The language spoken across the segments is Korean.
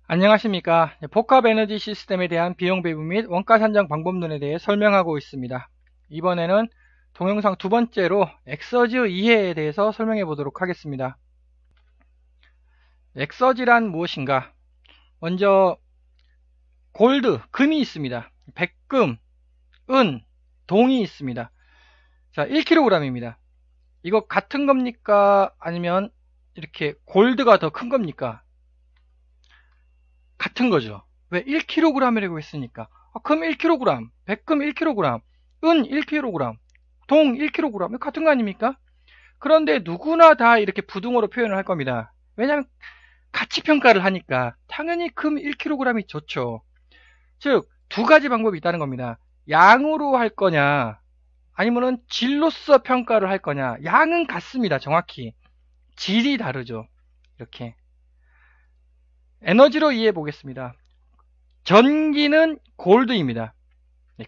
안녕하십니까. 복합 에너지 시스템에 대한 비용 배분 및 원가 산정 방법론에 대해 설명하고 있습니다. 이번에는 동영상 두 번째로 엑서지 이해에 대해서 설명해 보도록 하겠습니다. 엑서지란 무엇인가? 먼저 골드, 금이 있습니다. 백금, 은, 동이 있습니다. 자, 1kg입니다. 이거 같은 겁니까? 아니면 이렇게 골드가 더 큰 겁니까? 같은 거죠. 왜 1kg이라고 했으니까. 금 1kg, 백금 1kg, 은 1kg, 동 1kg, 같은 거 아닙니까? 그런데 누구나 다 이렇게 부등호로 표현을 할 겁니다. 왜냐하면 가치 평가를 하니까 당연히 금 1kg이 좋죠. 즉, 두 가지 방법이 있다는 겁니다. 양으로 할 거냐, 아니면은 질로서 평가를 할 거냐. 양은 같습니다. 정확히. 질이 다르죠. 이렇게. 에너지로 이해해 보겠습니다. 전기는 골드입니다.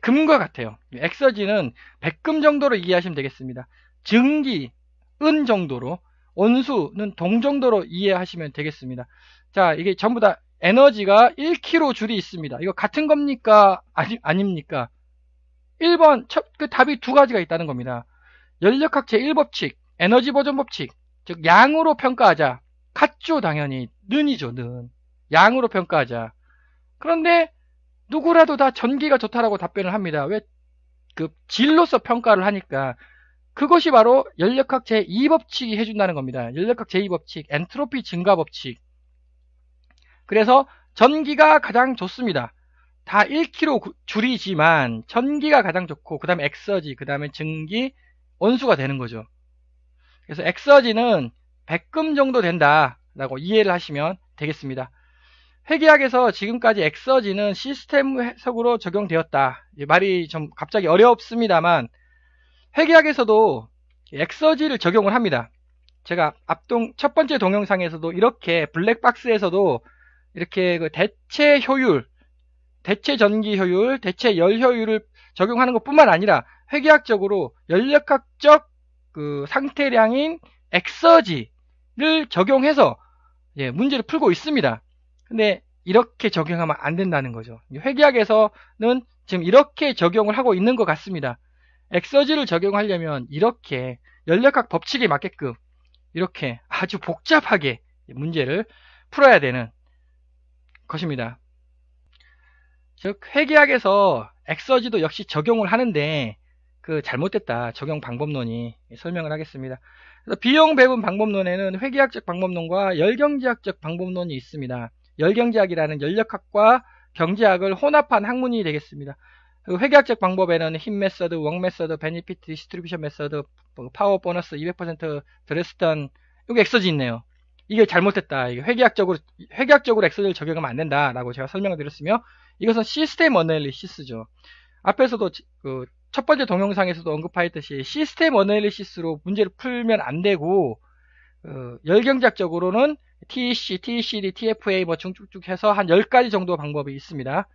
금과 같아요. 엑서지는 백금 정도로 이해하시면 되겠습니다. 증기, 은 정도로, 온수는 동 정도로 이해하시면 되겠습니다. 자, 이게 전부 다 에너지가 1kg 줄이 있습니다. 이거 같은 겁니까? 아닙니까? 1번, 그 답이 두 가지가 있다는 겁니다. 연력학 제1법칙, 에너지 보존 법칙, 즉 양으로 평가하자. 같죠, 당연히. 는이죠, 는. 양으로 평가하자. 그런데 누구라도 다 전기가 좋다라고 답변을 합니다. 왜? 그 질로서 평가를 하니까. 그것이 바로 연력학 제2법칙이 해준다는 겁니다. 연력학 제2법칙, 엔트로피 증가 법칙. 그래서 전기가 가장 좋습니다. 다 1kg 줄이지만 전기가 가장 좋고, 그 다음에 엑서지, 그 다음에 증기, 온수가 되는 거죠. 그래서 엑서지는 100금 정도 된다라고 이해를 하시면 되겠습니다. 회계학에서 지금까지 엑서지는 시스템 해석으로 적용되었다. 말이 좀 갑자기 어렵습니다만, 회계학에서도 엑서지를 적용을 합니다. 제가 첫 번째 동영상에서도 이렇게 블랙박스에서도 이렇게 그 대체 효율, 대체 전기 효율, 대체 열 효율을 적용하는 것 뿐만 아니라 회계학적으로 연력학적 그 상태량인 엑서지를 적용해서 문제를 풀고 있습니다. 근데 이렇게 적용하면 안 된다는 거죠. 회계학에서는 지금 이렇게 적용을 하고 있는 것 같습니다. 엑서지를 적용하려면 이렇게 연력학 법칙에 맞게끔 이렇게 아주 복잡하게 문제를 풀어야 되는 것입니다. 즉 회계학에서 엑서지도 역시 적용을 하는데 그 잘못됐다 적용 방법론이 설명을 하겠습니다. 그래서 비용 배분 방법론에는 회계학적 방법론과 열경제학적 방법론이 있습니다. 열경제학이라는 연력학과 경제학을 혼합한 학문이 되겠습니다. 회계학적 방법에는 힘 메서드, 웍 메서드, 베니피트 디스트리뷰션 메서드, 파워 보너스 200% 드레스턴, 여기 엑서지 있네요. 이게 잘못됐다. 이게 회계학적으로 엑서지를 적용하면 안 된다라고 제가 설명을 드렸으며, 이것은 시스템 어널리시스죠. 앞에서도 첫 번째 동영상에서도 언급하였듯이 시스템 어널리시스로 문제를 풀면 안 되고, 열경제학적으로는 TEC, TECD, TFA 뭐 쭉쭉 해서 한 10가지 정도 방법이 있습니다.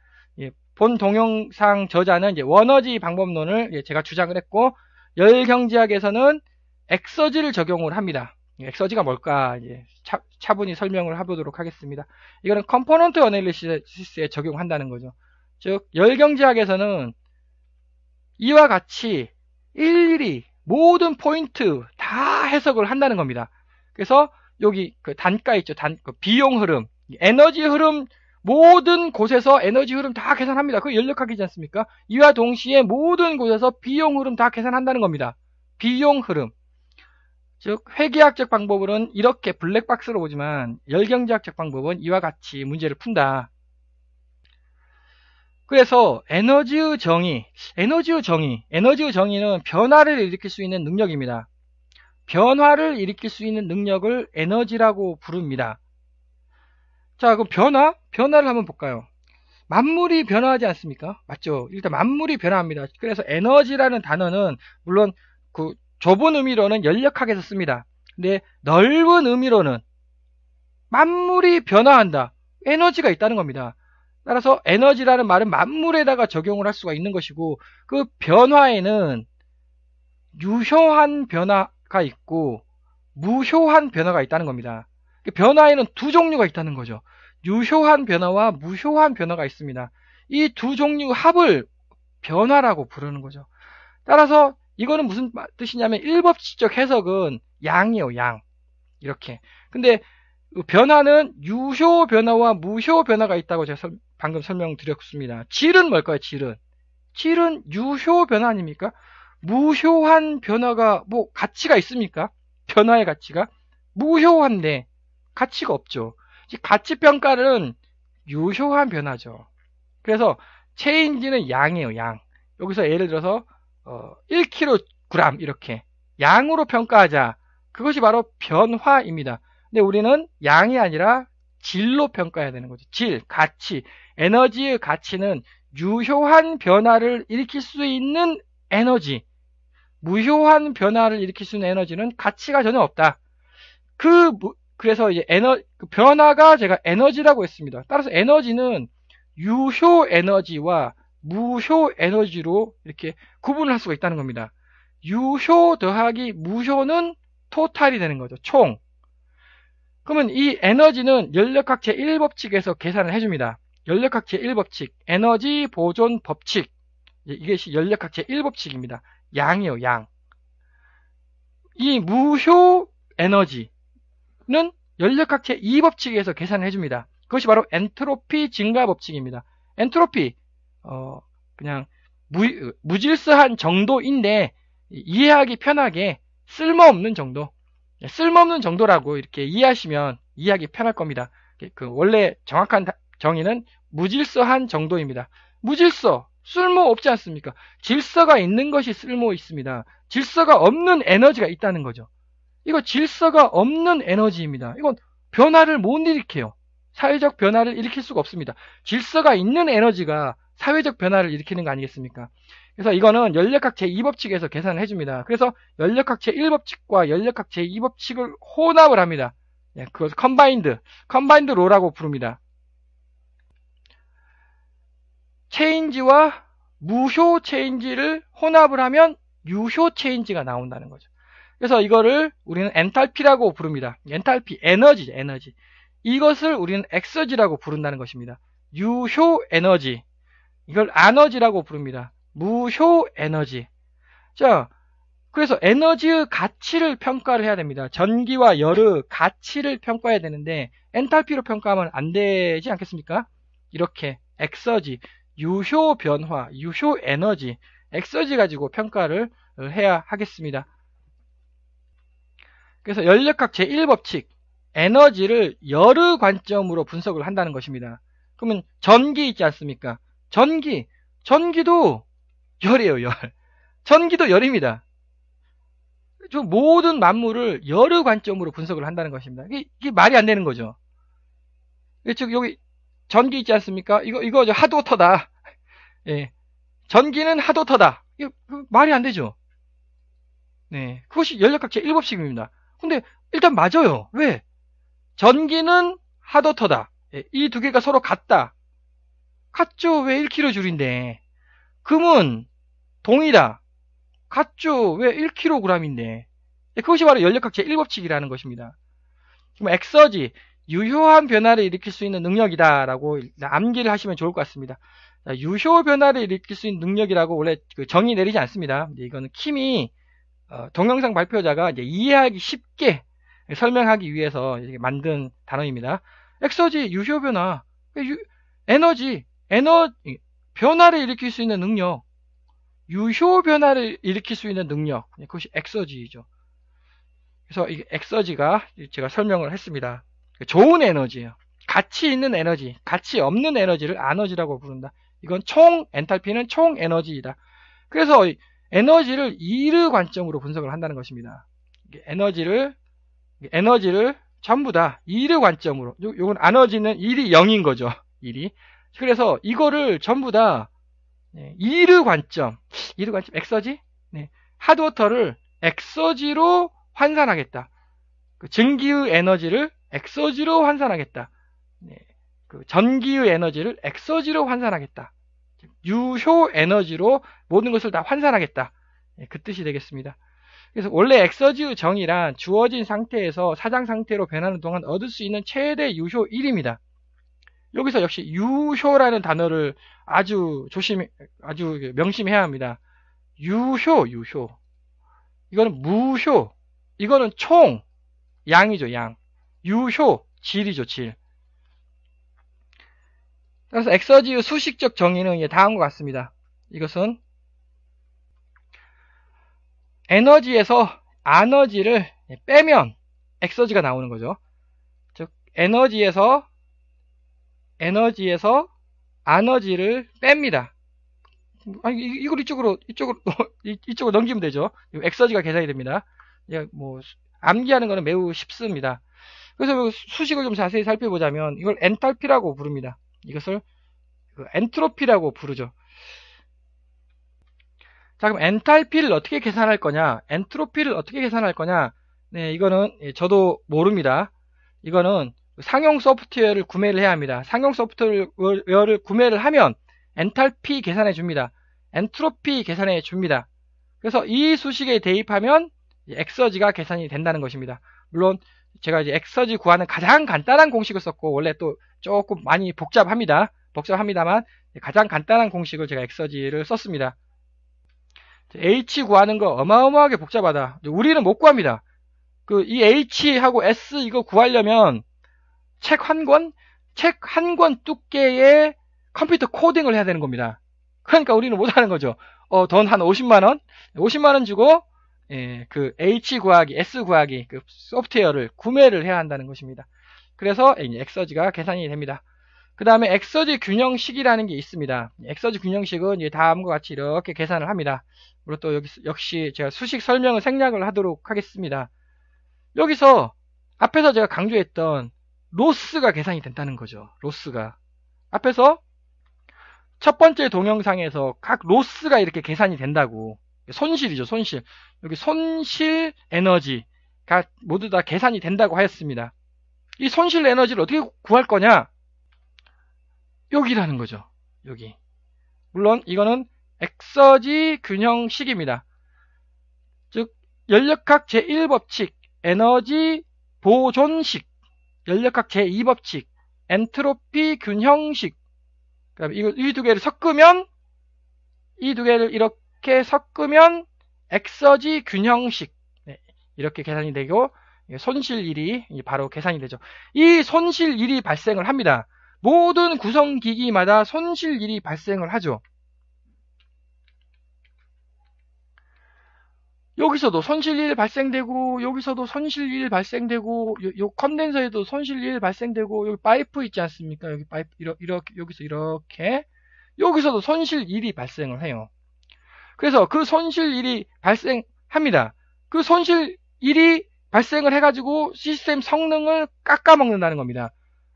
본 동영상 저자는 이제 원어지 방법론을 제가 주장을 했고, 열경제학에서는 엑서지를 적용을 합니다. 엑서지가 뭘까 차분히 설명을 해보도록 하겠습니다. 이거는 컴포넌트 어널리시스에 적용한다는 거죠. 즉 열경제학에서는 이와 같이 일일이 모든 포인트 다 해석을 한다는 겁니다. 그래서 여기 그 단가 있죠. 비용 흐름, 에너지 흐름, 모든 곳에서 에너지 흐름 다 계산합니다. 그거 연력학이지 않습니까? 이와 동시에 모든 곳에서 비용 흐름 다 계산한다는 겁니다. 비용 흐름. 즉 회계학적 방법으로는 이렇게 블랙박스로 보지만 열경제학적 방법은 이와 같이 문제를 푼다. 그래서 에너지의 정의는 변화를 일으킬 수 있는 능력입니다. 변화를 일으킬 수 있는 능력을 에너지라고 부릅니다. 자, 그럼 변화를 한번 볼까요? 만물이 변화하지 않습니까? 맞죠? 일단 만물이 변화합니다. 그래서 에너지라는 단어는 물론 그 좁은 의미로는 연력학에서 씁니다. 근데 넓은 의미로는 만물이 변화한다. 에너지가 있다는 겁니다. 따라서 에너지라는 말은 만물에다가 적용을 할 수가 있는 것이고, 그 변화에는 유효한 변화가 있고 무효한 변화가 있다는 겁니다. 변화에는 두 종류가 있다는 거죠. 유효한 변화와 무효한 변화가 있습니다. 이 두 종류 합을 변화라고 부르는 거죠. 따라서 이거는 무슨 뜻이냐면 일법칙적 해석은 양이에요, 양. 이렇게. 근데 변화는 유효 변화와 무효 변화가 있다고 제가 방금 설명드렸습니다. 질은 뭘까요? 질은 유효 변화 아닙니까? 무효한 변화가 뭐 가치가 있습니까? 변화의 가치가 무효한데 가치가 없죠. 가치 평가는 유효한 변화죠. 그래서 체인지는 양이에요, 양. 여기서 예를 들어서 1kg 이렇게 양으로 평가하자. 그것이 바로 변화입니다. 근데 우리는 양이 아니라 질로 평가해야 되는 거죠. 질, 가치. 에너지의 가치는 유효한 변화를 일으킬 수 있는 에너지, 무효한 변화를 일으킬 수 있는 에너지는 가치가 전혀 없다. 그래서 이제 변화가 제가 에너지라고 했습니다. 따라서 에너지는 유효 에너지와 무효 에너지로 이렇게 구분을 할 수가 있다는 겁니다. 유효 더하기 무효는 토탈이 되는 거죠. 총. 그러면 이 에너지는 연력학 제1법칙에서 계산을 해줍니다. 연력학 제1법칙, 에너지 보존 법칙. 이것이 연력학 제1법칙입니다. 양이요, 양. 이 무효 에너지는 연력학 제2법칙에서 계산을 해줍니다. 그것이 바로 엔트로피 증가 법칙입니다. 엔트로피, 그냥 무질서한 정도인데 이해하기 편하게 쓸모없는 정도. 쓸모없는 정도라고 이렇게 이해하시면 이해하기 편할 겁니다. 원래 정확한 정의는 무질서한 정도입니다. 무질서, 쓸모없지 않습니까? 질서가 있는 것이 쓸모 있습니다. 질서가 없는 에너지가 있다는 거죠. 이거 질서가 없는 에너지입니다. 이건 변화를 못 일으켜요. 사회적 변화를 일으킬 수가 없습니다. 질서가 있는 에너지가 사회적 변화를 일으키는 거 아니겠습니까? 그래서 이거는 연력학 제2법칙에서 계산을 해줍니다. 그래서 연력학 제1법칙과 연력학 제2법칙을 혼합을 합니다. 그것을 컴바인드 로라고 부릅니다. 체인지와 무효 체인지를 혼합을 하면 유효 체인지가 나온다는 거죠. 그래서 이거를 우리는 엔탈피라고 부릅니다. 엔탈피, 에너지. 이것을 우리는 엑서지라고 부른다는 것입니다. 유효 에너지. 이걸 아너지라고 부릅니다. 무효 에너지. 자, 그래서 에너지의 가치를 평가를 해야 됩니다. 전기와 열의 가치를 평가해야 되는데 엔탈피로 평가하면 안 되지 않겠습니까? 이렇게 엑서지, 유효 변화, 유효 에너지, 엑서지 가지고 평가를 해야 하겠습니다. 그래서 연력학 제1법칙, 에너지를 열의 관점으로 분석을 한다는 것입니다. 그러면 전기 있지 않습니까? 전기도 열이에요, 열. 전기도 열입니다. 모든 만물을 열의 관점으로 분석을 한다는 것입니다. 이게 말이 안 되는 거죠. 즉, 여기 전기 있지 않습니까? 이거 핫워터다. 예. 전기는 핫워터다. 이거 말이 안 되죠. 네. 그것이 연력학 제1법칙입니다. 근데 일단 맞아요. 왜? 전기는 핫워터다. 예. 이 두 개가 서로 같다. 같죠? 왜 1kJ인데. 금은 동이다. 같죠? 왜 1kg인데. 그것이 바로 연력학 제1법칙이라는 것입니다. 그럼 엑서지, 유효한 변화를 일으킬 수 있는 능력이다라고 암기를 하시면 좋을 것 같습니다. 유효 변화를 일으킬 수 있는 능력이라고 원래 정의 내리지 않습니다. 이거는 킴이 동영상 발표자가 이제 이해하기 쉽게 설명하기 위해서 만든 단어입니다. 엑서지, 유효 변화, 에너지, 변화를 일으킬 수 있는 능력, 유효 변화를 일으킬 수 있는 능력, 그것이 엑서지이죠. 그래서 이 엑서지가 제가 설명을 했습니다. 좋은 에너지예요. 가치 있는 에너지, 가치 없는 에너지를 아너지라고 부른다. 이건 엔탈피는 총 에너지이다. 그래서 에너지를 E의 관점으로 분석을 한다는 것입니다. 에너지를 전부 다 E의 관점으로, 요건 에너지는 1이 0인 거죠. 1이. 그래서 이거를 전부 다 E의 관점, 엑서지? 네. 핫워터를 엑서지로 환산하겠다. 전기의 에너지를 엑서지로 환산하겠다. 네. 전기의 에너지를 엑서지로 환산하겠다. 유효 에너지로 모든 것을 다 환산하겠다. 네. 그 뜻이 되겠습니다. 그래서 원래 엑서지의 정의란 주어진 상태에서 사장 상태로 변하는 동안 얻을 수 있는 최대 유효 1입니다. 여기서 역시 유효라는 단어를 아주 명심해야 합니다. 유효. 이거는 무효. 이거는 총. 양이죠, 양. 유효. 질이죠, 질. 그래서 엑서지의 수식적 정의는 다음과 같습니다. 이것은 에너지에서 아너지를 빼면 엑서지가 나오는 거죠. 즉 에너지에서 아너지를 뺍니다. 아니, 이걸 이쪽으로 넘기면 되죠. 엑서지가 계산이 됩니다. 뭐 암기하는 거는 매우 쉽습니다. 그래서 수식을 좀 자세히 살펴보자면 이걸 엔탈피라고 부릅니다. 이것을 엔트로피라고 부르죠. 자, 그럼 엔탈피를 어떻게 계산할 거냐, 엔트로피를 어떻게 계산할 거냐. 네, 이거는 저도 모릅니다. 이거는 상용 소프트웨어를 구매를 해야 합니다. 상용 소프트웨어를 구매를 하면 엔탈피 계산해 줍니다. 엔트로피 계산해 줍니다. 그래서 이 수식에 대입하면 엑서지가 계산이 된다는 것입니다. 물론 제가 이제 엑서지 구하는 가장 간단한 공식을 썼고, 원래 또 조금 많이 복잡합니다만 가장 간단한 공식을 제가 엑서지를 썼습니다. H 구하는 거 어마어마하게 복잡하다. 우리는 못 구합니다. 이 H하고 S 이거 구하려면 책 한 권 두께의 컴퓨터 코딩을 해야 되는 겁니다. 그러니까 우리는 못하는 거죠. 돈 한 50만원 주고 그 H 구하기, S 구하기 그 소프트웨어를 구매를 해야 한다는 것입니다. 그래서 엑서지가 계산이 됩니다. 그 다음에 엑서지 균형식이라는 게 있습니다. 엑서지 균형식은 다음과 같이 이렇게 계산을 합니다. 물론 또 역시 제가 수식 설명을 생략을 하도록 하겠습니다. 여기서 앞에서 제가 강조했던 로스가 계산이 된다는 거죠. 로스가 앞에서 첫 번째 동영상에서 각 로스가 이렇게 계산이 된다고. 손실이죠, 손실. 여기 손실 에너지가 모두 다 계산이 된다고 하였습니다. 이 손실 에너지를 어떻게 구할 거냐? 여기라는 거죠. 여기. 물론 이거는 엑서지 균형식입니다. 즉 연력학 제1법칙 에너지 보존식, 연력학 제2법칙 엔트로피 균형식. 그다음에 이 두 개를 섞으면, 이 두 개를 이렇게 섞으면 엑서지 균형식. 네, 이렇게 계산이 되고 손실일이 바로 계산이 되죠. 이 손실일이 발생을 합니다. 모든 구성기기마다 손실일이 발생을 하죠. 여기서도 손실일 발생되고, 여기서도 손실일 발생되고, 요 컨덴서에도 손실일 발생되고, 여기 파이프 있지 않습니까? 여기 파이프 여기서 이렇게, 여기서도 손실일이 발생을 해요. 그래서 그 손실일이 발생합니다. 그 손실일이 발생을 해가지고 시스템 성능을 깎아먹는다는 겁니다.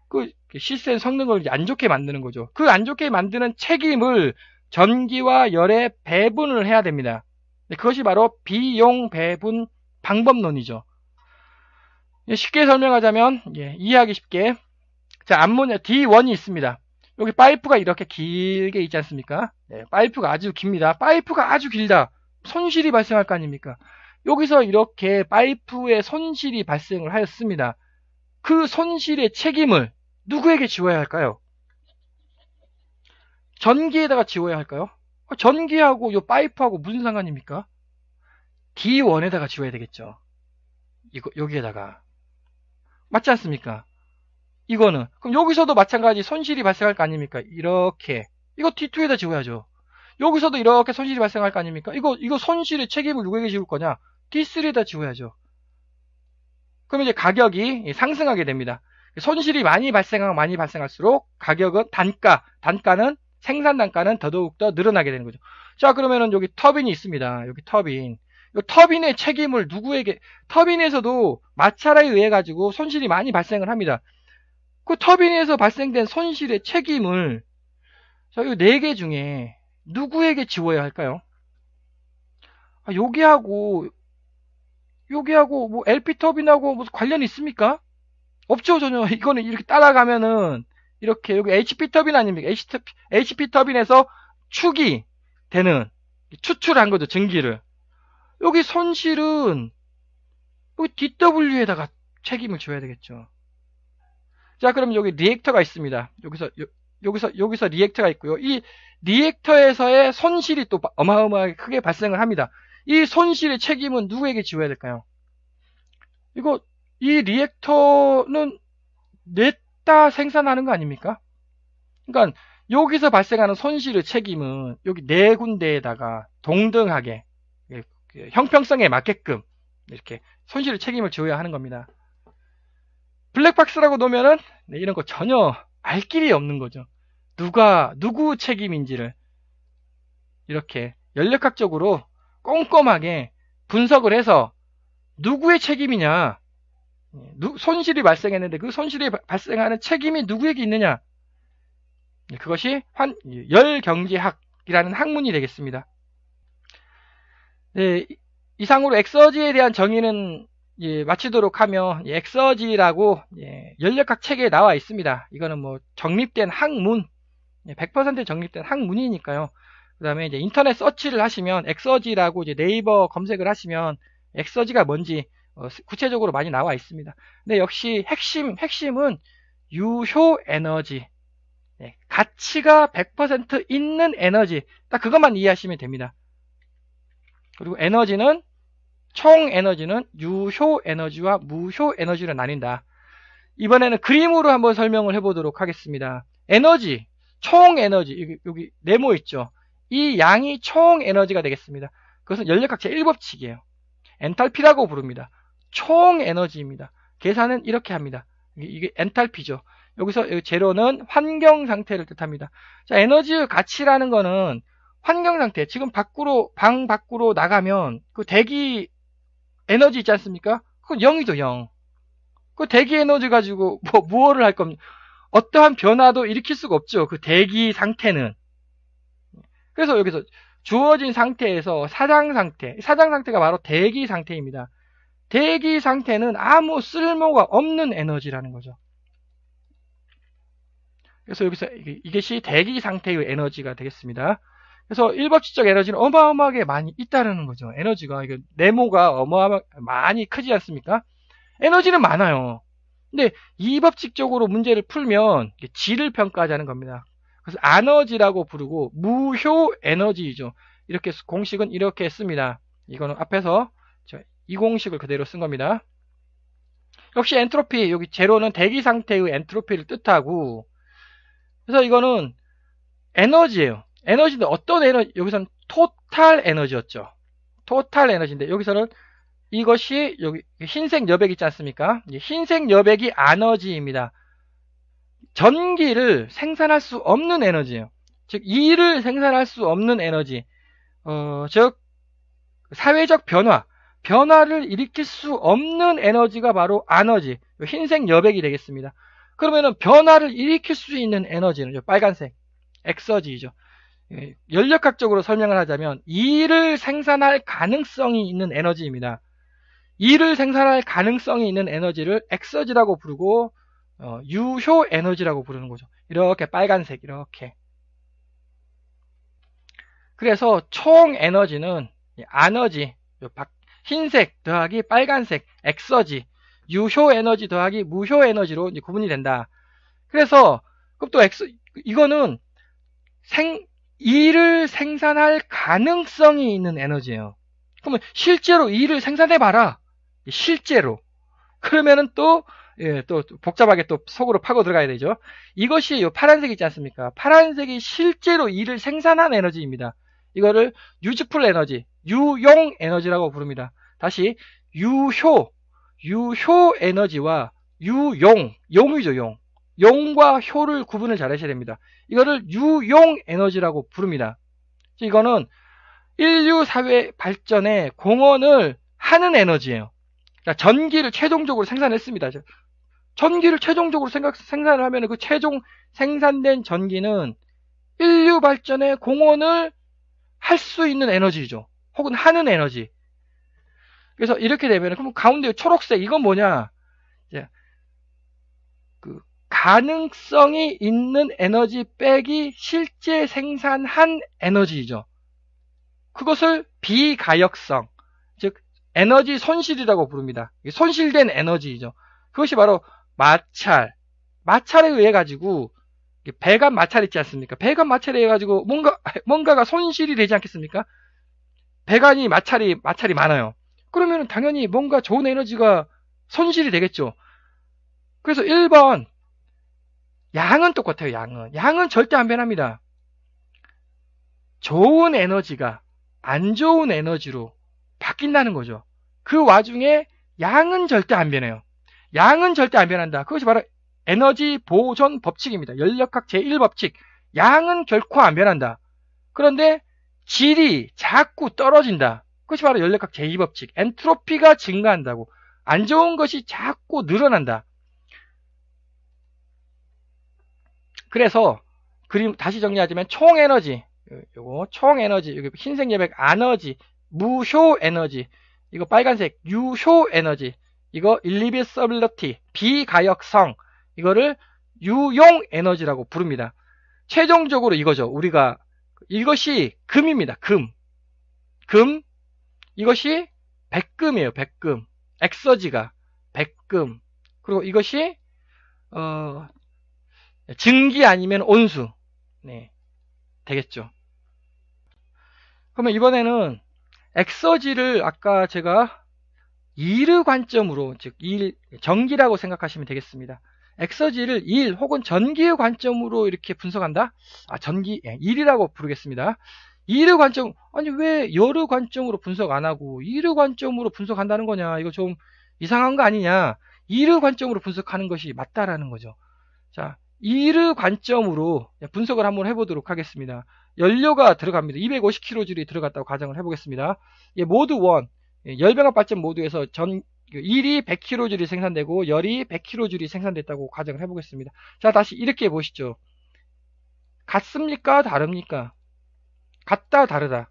그 시스템 성능을 안 좋게 만드는 거죠. 그 안 좋게 만드는 책임을 전기와 열에 배분을 해야 됩니다. 그것이 바로 비용 배분 방법론이죠. 쉽게 설명하자면, 이해하기 쉽게. 자, 암모니아 D1이 있습니다. 여기 파이프가 이렇게 길게 있지 않습니까? 네, 파이프가 아주 깁니다. 파이프가 아주 길다. 손실이 발생할 거 아닙니까? 여기서 이렇게 파이프에 손실이 발생을 하였습니다. 그 손실의 책임을 누구에게 지워야 할까요? 전기에다가 지워야 할까요? 전기하고 요 파이프하고 무슨 상관입니까? D1에다가 지워야 되겠죠. 여기에다가. 맞지 않습니까? 이거는. 그럼 여기서도 마찬가지 손실이 발생할 거 아닙니까? 이렇게. 이거 D2에다 지워야죠. 여기서도 이렇게 손실이 발생할 거 아닙니까? 이거 손실의 책임을 누구에게 지울 거냐? D3에다 지워야죠. 그럼 이제 가격이 상승하게 됩니다. 손실이 많이 발생할수록 가격은 단가는 생산 단가는 더더욱더 늘어나게 되는 거죠. 자, 그러면은 여기 터빈이 있습니다. 여기 터빈. 이 터빈의 책임을 누구에게, 터빈에서도 마찰에 의해 가지고 손실이 많이 발생을 합니다. 그 터빈에서 발생된 손실의 책임을 자, 이 4개 중에 누구에게 지워야 할까요? 여기하고 뭐 LP 터빈하고 무슨 관련이 있습니까? 없죠, 전혀. 이거는 이렇게 따라가면은 이렇게 여기 HP 터빈 아닙니까? HP 터빈에서 축이 되는, 추출한 거죠, 전기를. 여기 손실은 여기 DW에다가 책임을 져야 되겠죠. 자, 그럼 여기 리액터가 있습니다. 여기서 리액터가 있고요. 이 리액터에서의 손실이 또 어마어마하게 크게 발생을 합니다. 이 손실의 책임은 누구에게 지워야 될까요? 이 리액터는 냈다 생산하는 거 아닙니까? 그러니까 여기서 발생하는 손실의 책임은 여기 네 군데에다가 동등하게 형평성에 맞게끔 이렇게 손실의 책임을 지어야 하는 겁니다. 블랙박스라고 놓으면은 이런 거 전혀 알 길이 없는 거죠. 누구 책임인지를 이렇게 연력학적으로 꼼꼼하게 분석을 해서 누구의 책임이냐, 손실이 발생했는데 그 손실이 발생하는 책임이 누구에게 있느냐, 그것이 열경제학이라는 학문이 되겠습니다. 네, 이상으로 엑서지에 대한 정의는 마치도록 하면, 엑서지라고 연력학 책에 나와 있습니다. 이거는 뭐 정립된 학문, 100% 정립된 학문이니까요. 그 다음에 이제 인터넷 서치를 하시면 엑서지라고 이제 네이버 검색을 하시면 엑서지가 뭔지 구체적으로 많이 나와 있습니다. 근데 역시 핵심은 유효 에너지, 가치가 100% 있는 에너지, 딱 그것만 이해하시면 됩니다. 그리고 에너지는 총 에너지는 유효 에너지와 무효 에너지로 나뉜다. 이번에는 그림으로 한번 설명을 해보도록 하겠습니다. 에너지, 총 에너지, 여기 네모 있죠? 이 양이 총 에너지가 되겠습니다. 그것은 연력학 제1법칙이에요. 엔탈피라고 부릅니다. 총 에너지입니다. 계산은 이렇게 합니다. 이게 엔탈피죠. 여기서 제로는 환경 상태를 뜻합니다. 자, 에너지의 가치라는 거는 환경 상태, 지금 방 밖으로 나가면 그 대기 에너지 있지 않습니까? 그건 0이죠, 0. 그 대기 에너지 가지고 무엇을 할 겁니까? 어떠한 변화도 일으킬 수가 없죠. 그 대기 상태는. 그래서 여기서 주어진 상태에서 사장 상태가 바로 대기 상태입니다. 대기 상태는 아무 쓸모가 없는 에너지라는 거죠. 그래서 여기서 이것이 대기 상태의 에너지가 되겠습니다. 그래서 일법칙적 에너지는 어마어마하게 많이 있다는 거죠. 에너지가, 네모가 많이 크지 않습니까? 에너지는 많아요. 근데 이법칙적으로 문제를 풀면 질을 평가하자는 겁니다. 그래서 아너지라고 부르고 무효 에너지이죠. 이렇게 공식은 이렇게 씁니다. 이거는 앞에서 이 공식을 그대로 쓴 겁니다. 역시 엔트로피, 여기 제로는 대기 상태의 엔트로피를 뜻하고, 그래서 이거는 에너지예요. 에너지인데 어떤 에너지, 여기서는 토탈 에너지였죠. 토탈 에너지인데 여기서는 이것이 여기 흰색 여백 있지 않습니까? 흰색 여백이 에너지입니다. 전기를 생산할 수 없는 에너지예요. 즉 일을 생산할 수 없는 에너지, 즉 사회적 변화를 일으킬 수 없는 에너지가 바로 에너지, 흰색 여백이 되겠습니다. 그러면은 변화를 일으킬 수 있는 에너지는 빨간색 엑서지이죠. 연력학적으로 설명을 하자면 일을 생산할 가능성이 있는 에너지입니다. 일을 생산할 가능성이 있는 에너지를 엑서지라고 부르고 유효 에너지라고 부르는 거죠. 이렇게 빨간색 이렇게. 그래서 총 에너지는 에너지, 흰색 더하기 빨간색 엑서지, 유효 에너지 더하기 무효 에너지로 이제 구분이 된다. 그래서 또 이거는 일을 생산할 가능성이 있는 에너지예요. 그러면 실제로 일을 생산해봐라. 실제로. 그러면은 또 복잡하게 또 속으로 파고 들어가야 되죠. 이것이 파란색 있지 않습니까? 파란색이 실제로 일을 생산한 에너지입니다. 이거를 유즈풀 에너지, 유용 에너지라고 부릅니다. 다시 유효 에너지와 용이죠, 용. 용과 효를 구분을 잘 하셔야 됩니다. 이거를 유용 에너지라고 부릅니다. 이거는 인류 사회 발전에 공헌을 하는 에너지예요. 전기를 최종적으로 생산했습니다. 전기를 최종적으로 생산을 하면 그 최종 생산된 전기는 인류 발전에 공헌을 할 수 있는 에너지죠. 혹은 하는 에너지. 그래서 이렇게 되면 그럼 가운데 초록색 이건 뭐냐? 그 가능성이 있는 에너지 빼기 실제 생산한 에너지이죠. 그것을 비가역성, 즉 에너지 손실이라고 부릅니다. 손실된 에너지이죠. 그것이 바로 마찰, 마찰에 의해 가지고 배관 마찰 있지 않습니까? 배관 마찰에 의해 가지고 뭔가가 손실이 되지 않겠습니까? 배관이 마찰이 많아요. 그러면 당연히 뭔가 좋은 에너지가 손실이 되겠죠. 그래서 1번 양은 똑같아요. 양은 절대 안 변합니다. 좋은 에너지가 안 좋은 에너지로 바뀐다는 거죠. 그 와중에 양은 절대 안 변해요. 양은 절대 안 변한다. 그것이 바로 에너지 보존 법칙입니다. 연력학 제1법칙. 양은 결코 안 변한다. 그런데 질이 자꾸 떨어진다. 그것이 바로 연력학 제2법칙. 엔트로피가 증가한다고. 안 좋은 것이 자꾸 늘어난다. 그래서 그림 다시 정리하자면 총에너지, 요거 총에너지, 여기 흰색 여백 아너지, 무효 에너지, 이거 빨간색 유효 에너지, 이거 irreversibility 비가역성, 이거를 유용 에너지라고 부릅니다. 최종적으로 이거죠. 우리가 이것이 금입니다. 금. 이것이 백금이에요. 백금. 엑서지가 백금. 그리고 이것이 증기 아니면 온수. 네. 되겠죠. 그러면 이번에는 엑서지를 아까 제가 일의 관점으로, 즉 전기라고 생각하시면 되겠습니다. 엑서지를 일 혹은 전기의 관점으로 이렇게 분석한다? 일이라고 부르겠습니다. 일의 관점, 아니 왜 열의 관점으로 분석 안 하고 일의 관점으로 분석한다는 거냐? 이거 좀 이상한 거 아니냐? 일의 관점으로 분석하는 것이 맞다라는 거죠. 자, 일의 관점으로 분석을 한번 해보도록 하겠습니다. 연료가 들어갑니다. 250kJ이 들어갔다고 가정을 해보겠습니다. 모드 1, 열병합 발전 모드에서 일이 100kJ이 생산되고 열이 100kJ이 생산됐다고 가정을 해보겠습니다. 자, 다시 이렇게 보시죠. 같습니까? 다릅니까? 같다, 다르다.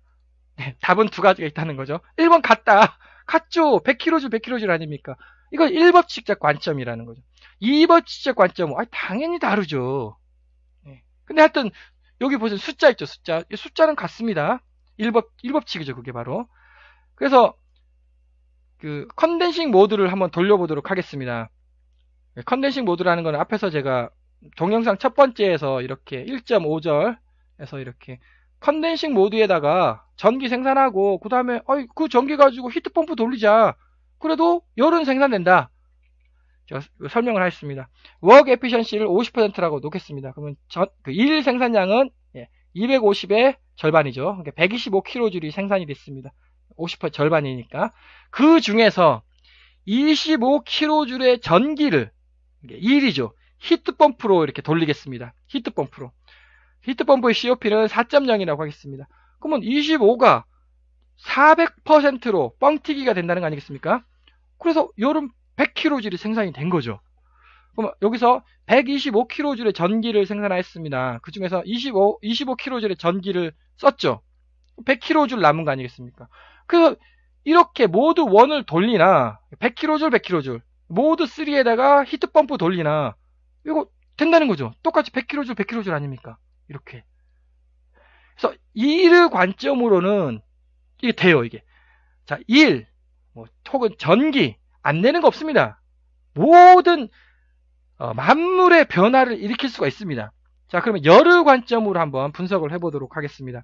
네, 답은 두 가지가 있다는 거죠. 1번 같다. 같죠. 100kJ 아닙니까? 이건 1법칙적 관점이라는 거죠. 2법칙적 관점은 당연히 다르죠. 네. 근데 하여튼 여기 보세요. 숫자 있죠. 숫자는 같습니다. 1법칙이죠. 그게 바로. 그래서 그 컨덴싱 모드를 한번 돌려보도록 하겠습니다. 컨덴싱 모드라는 건 앞에서 제가 동영상 첫 번째에서 이렇게 1.5절에서 이렇게 컨덴싱 모드에다가 전기 생산하고 그 다음에 그 전기 가지고 히트펌프 돌리자. 그래도 열은 생산된다. 제가 설명을 하겠습니다. 워크 에피션시를 50%라고 놓겠습니다. 그러면 일 생산량은 250의 절반이죠. 그러니까 125kJ이 생산이 됐습니다. 50% 절반이니까. 그 중에서 25kJ의 전기를 일이죠. 히트펌프로 이렇게 돌리겠습니다. 히트펌프로. 히트펌프의 COP는 4.0이라고 하겠습니다. 그러면 25가 400%로 뻥튀기가 된다는 거 아니겠습니까? 그래서 열은 100kJ이 생산이 된 거죠. 그럼 여기서 125kJ의 전기를 생산했습니다. 그 중에서 25kJ의 전기를 썼죠. 100kJ 남은 거 아니겠습니까? 그래서 이렇게 모드 1을 돌리나 100kJ 모드 3에다가 히트펌프 돌리나 이거 된다는 거죠. 똑같이 100kJ 아닙니까? 이렇게. 그래서 일의 관점으로는 이게 돼요. 이게. 자, 일 혹은 전기 안 되는 거 없습니다. 모든 만물의 변화를 일으킬 수가 있습니다. 자, 그러면 열의 관점으로 한번 분석을 해보도록 하겠습니다.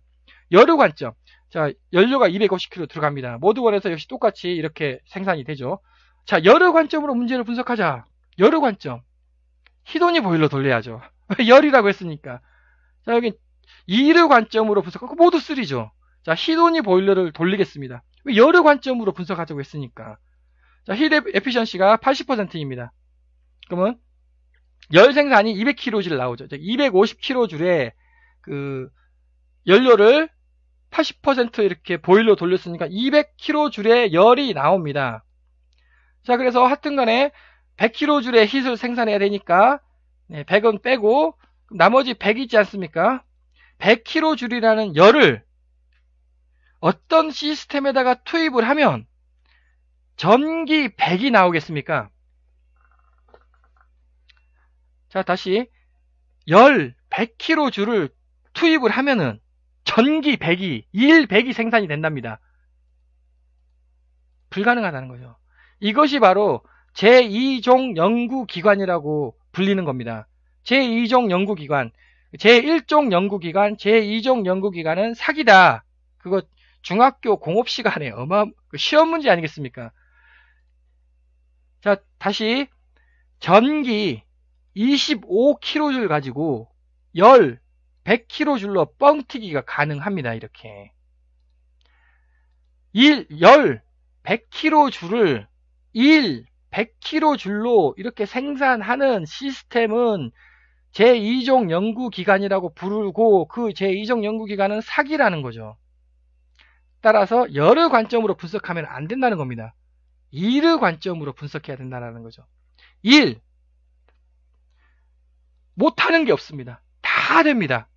열의 관점. 자, 연료가 250kg 들어갑니다. 모드 1에서 역시 똑같이 이렇게 생산이 되죠. 자, 열의 관점으로 문제를 분석하자. 열의 관점. 히도니 보일러 돌려야죠. 열이라고 했으니까. 자, 여기 일의 관점으로 분석하고 모드 3죠. 자, 히도니 보일러를 돌리겠습니다. 왜 열의 관점으로 분석하자고 했으니까. 자, 힐 에피션시가 80%입니다. 그러면 열 생산이 200kJ를 나오죠. 250kJ의 그 연료를 80% 이렇게 보일러 돌렸으니까 200kJ의 열이 나옵니다. 자, 그래서 하여튼 간에 100kJ의 힛을 생산해야 되니까 100은 빼고 나머지 100 있지 않습니까? 100kJ라는 열을 어떤 시스템에다가 투입을 하면 전기 100이 나오겠습니까? 자, 다시 열 100kJ를 투입을 하면은 전기 100이, 일 100이 생산이 된답니다. 불가능하다는 거죠. 이것이 바로 제2종 연구기관이라고 불리는 겁니다. 제2종 연구기관, 제1종 연구기관, 제2종 연구기관은 사기다. 그거 중학교 공업 시간에 시험 문제 아니겠습니까? 자, 다시 전기 25kJ 가지고 열 100kJ로 뻥튀기가 가능합니다. 이렇게 열 100kJ를 100kJ로 이렇게 생산하는 시스템은 제2종 연구기관이라고 부르고 그 제2종 연구기관은 사기라는 거죠. 따라서 열의 관점으로 분석하면 안 된다는 겁니다. 1의 관점으로 분석해야 된다는 거죠. 1. 못하는 게 없습니다. 다 됩니다.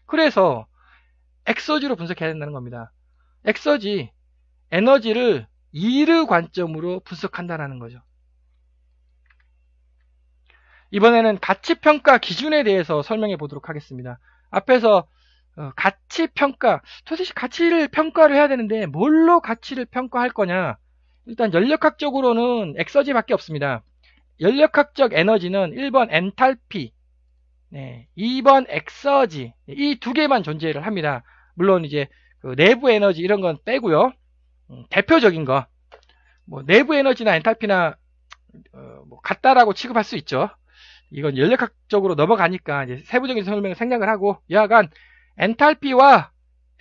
그래서 엑서지로 분석해야 된다는 겁니다. 엑서지, 에너지를 1의 관점으로 분석한다는 거죠. 이번에는 가치평가 기준에 대해서 설명해 보도록 하겠습니다. 앞에서 가치평가, 도대체 가치를 평가를 해야 되는데 뭘로 가치를 평가할 거냐? 일단 연력학적으로는 엑서지밖에 없습니다. 연력학적 에너지는 1번 엔탈피, 2번 엑서지, 이 두 개만 존재를 합니다. 물론 이제 그 내부 에너지 이런 건 빼고요. 대표적인 거, 내부 에너지나 엔탈피나 같다라고 취급할 수 있죠. 이건 연력학적으로 넘어가니까 이제 세부적인 설명을 생략을 하고 여하간 엔탈피와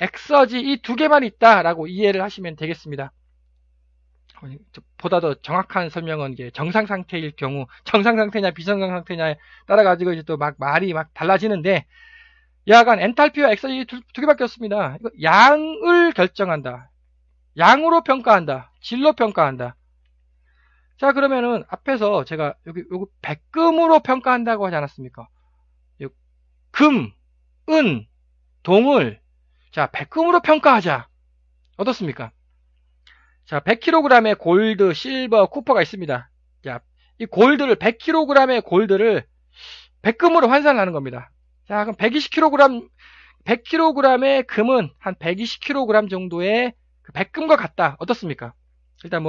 엑서지 이 두 개만 있다라고 이해를 하시면 되겠습니다. 보다 더 정확한 설명은 이제 정상 상태일 경우 정상 상태냐 비정상 상태냐에 따라 가지고 이제 또 막 말이 막 달라지는데 여하간 엔탈피와 엑서지 두 개밖에 없습니다. 이거 양을 결정한다. 양으로 평가한다. 질로 평가한다. 자, 그러면은 앞에서 제가 여기 백금으로 평가한다고 하지 않았습니까? 금, 은, 동을 자, 백금으로 평가하자. 어떻습니까? 자, 100kg의 골드, 실버, 쿠퍼가 있습니다. 자, 이 골드를 100kg의 골드를 백금으로 환산을 하는 겁니다. 자, 그럼 100kg의 금은 한 120kg 정도의 그 백금과 같다. 어떻습니까? 일단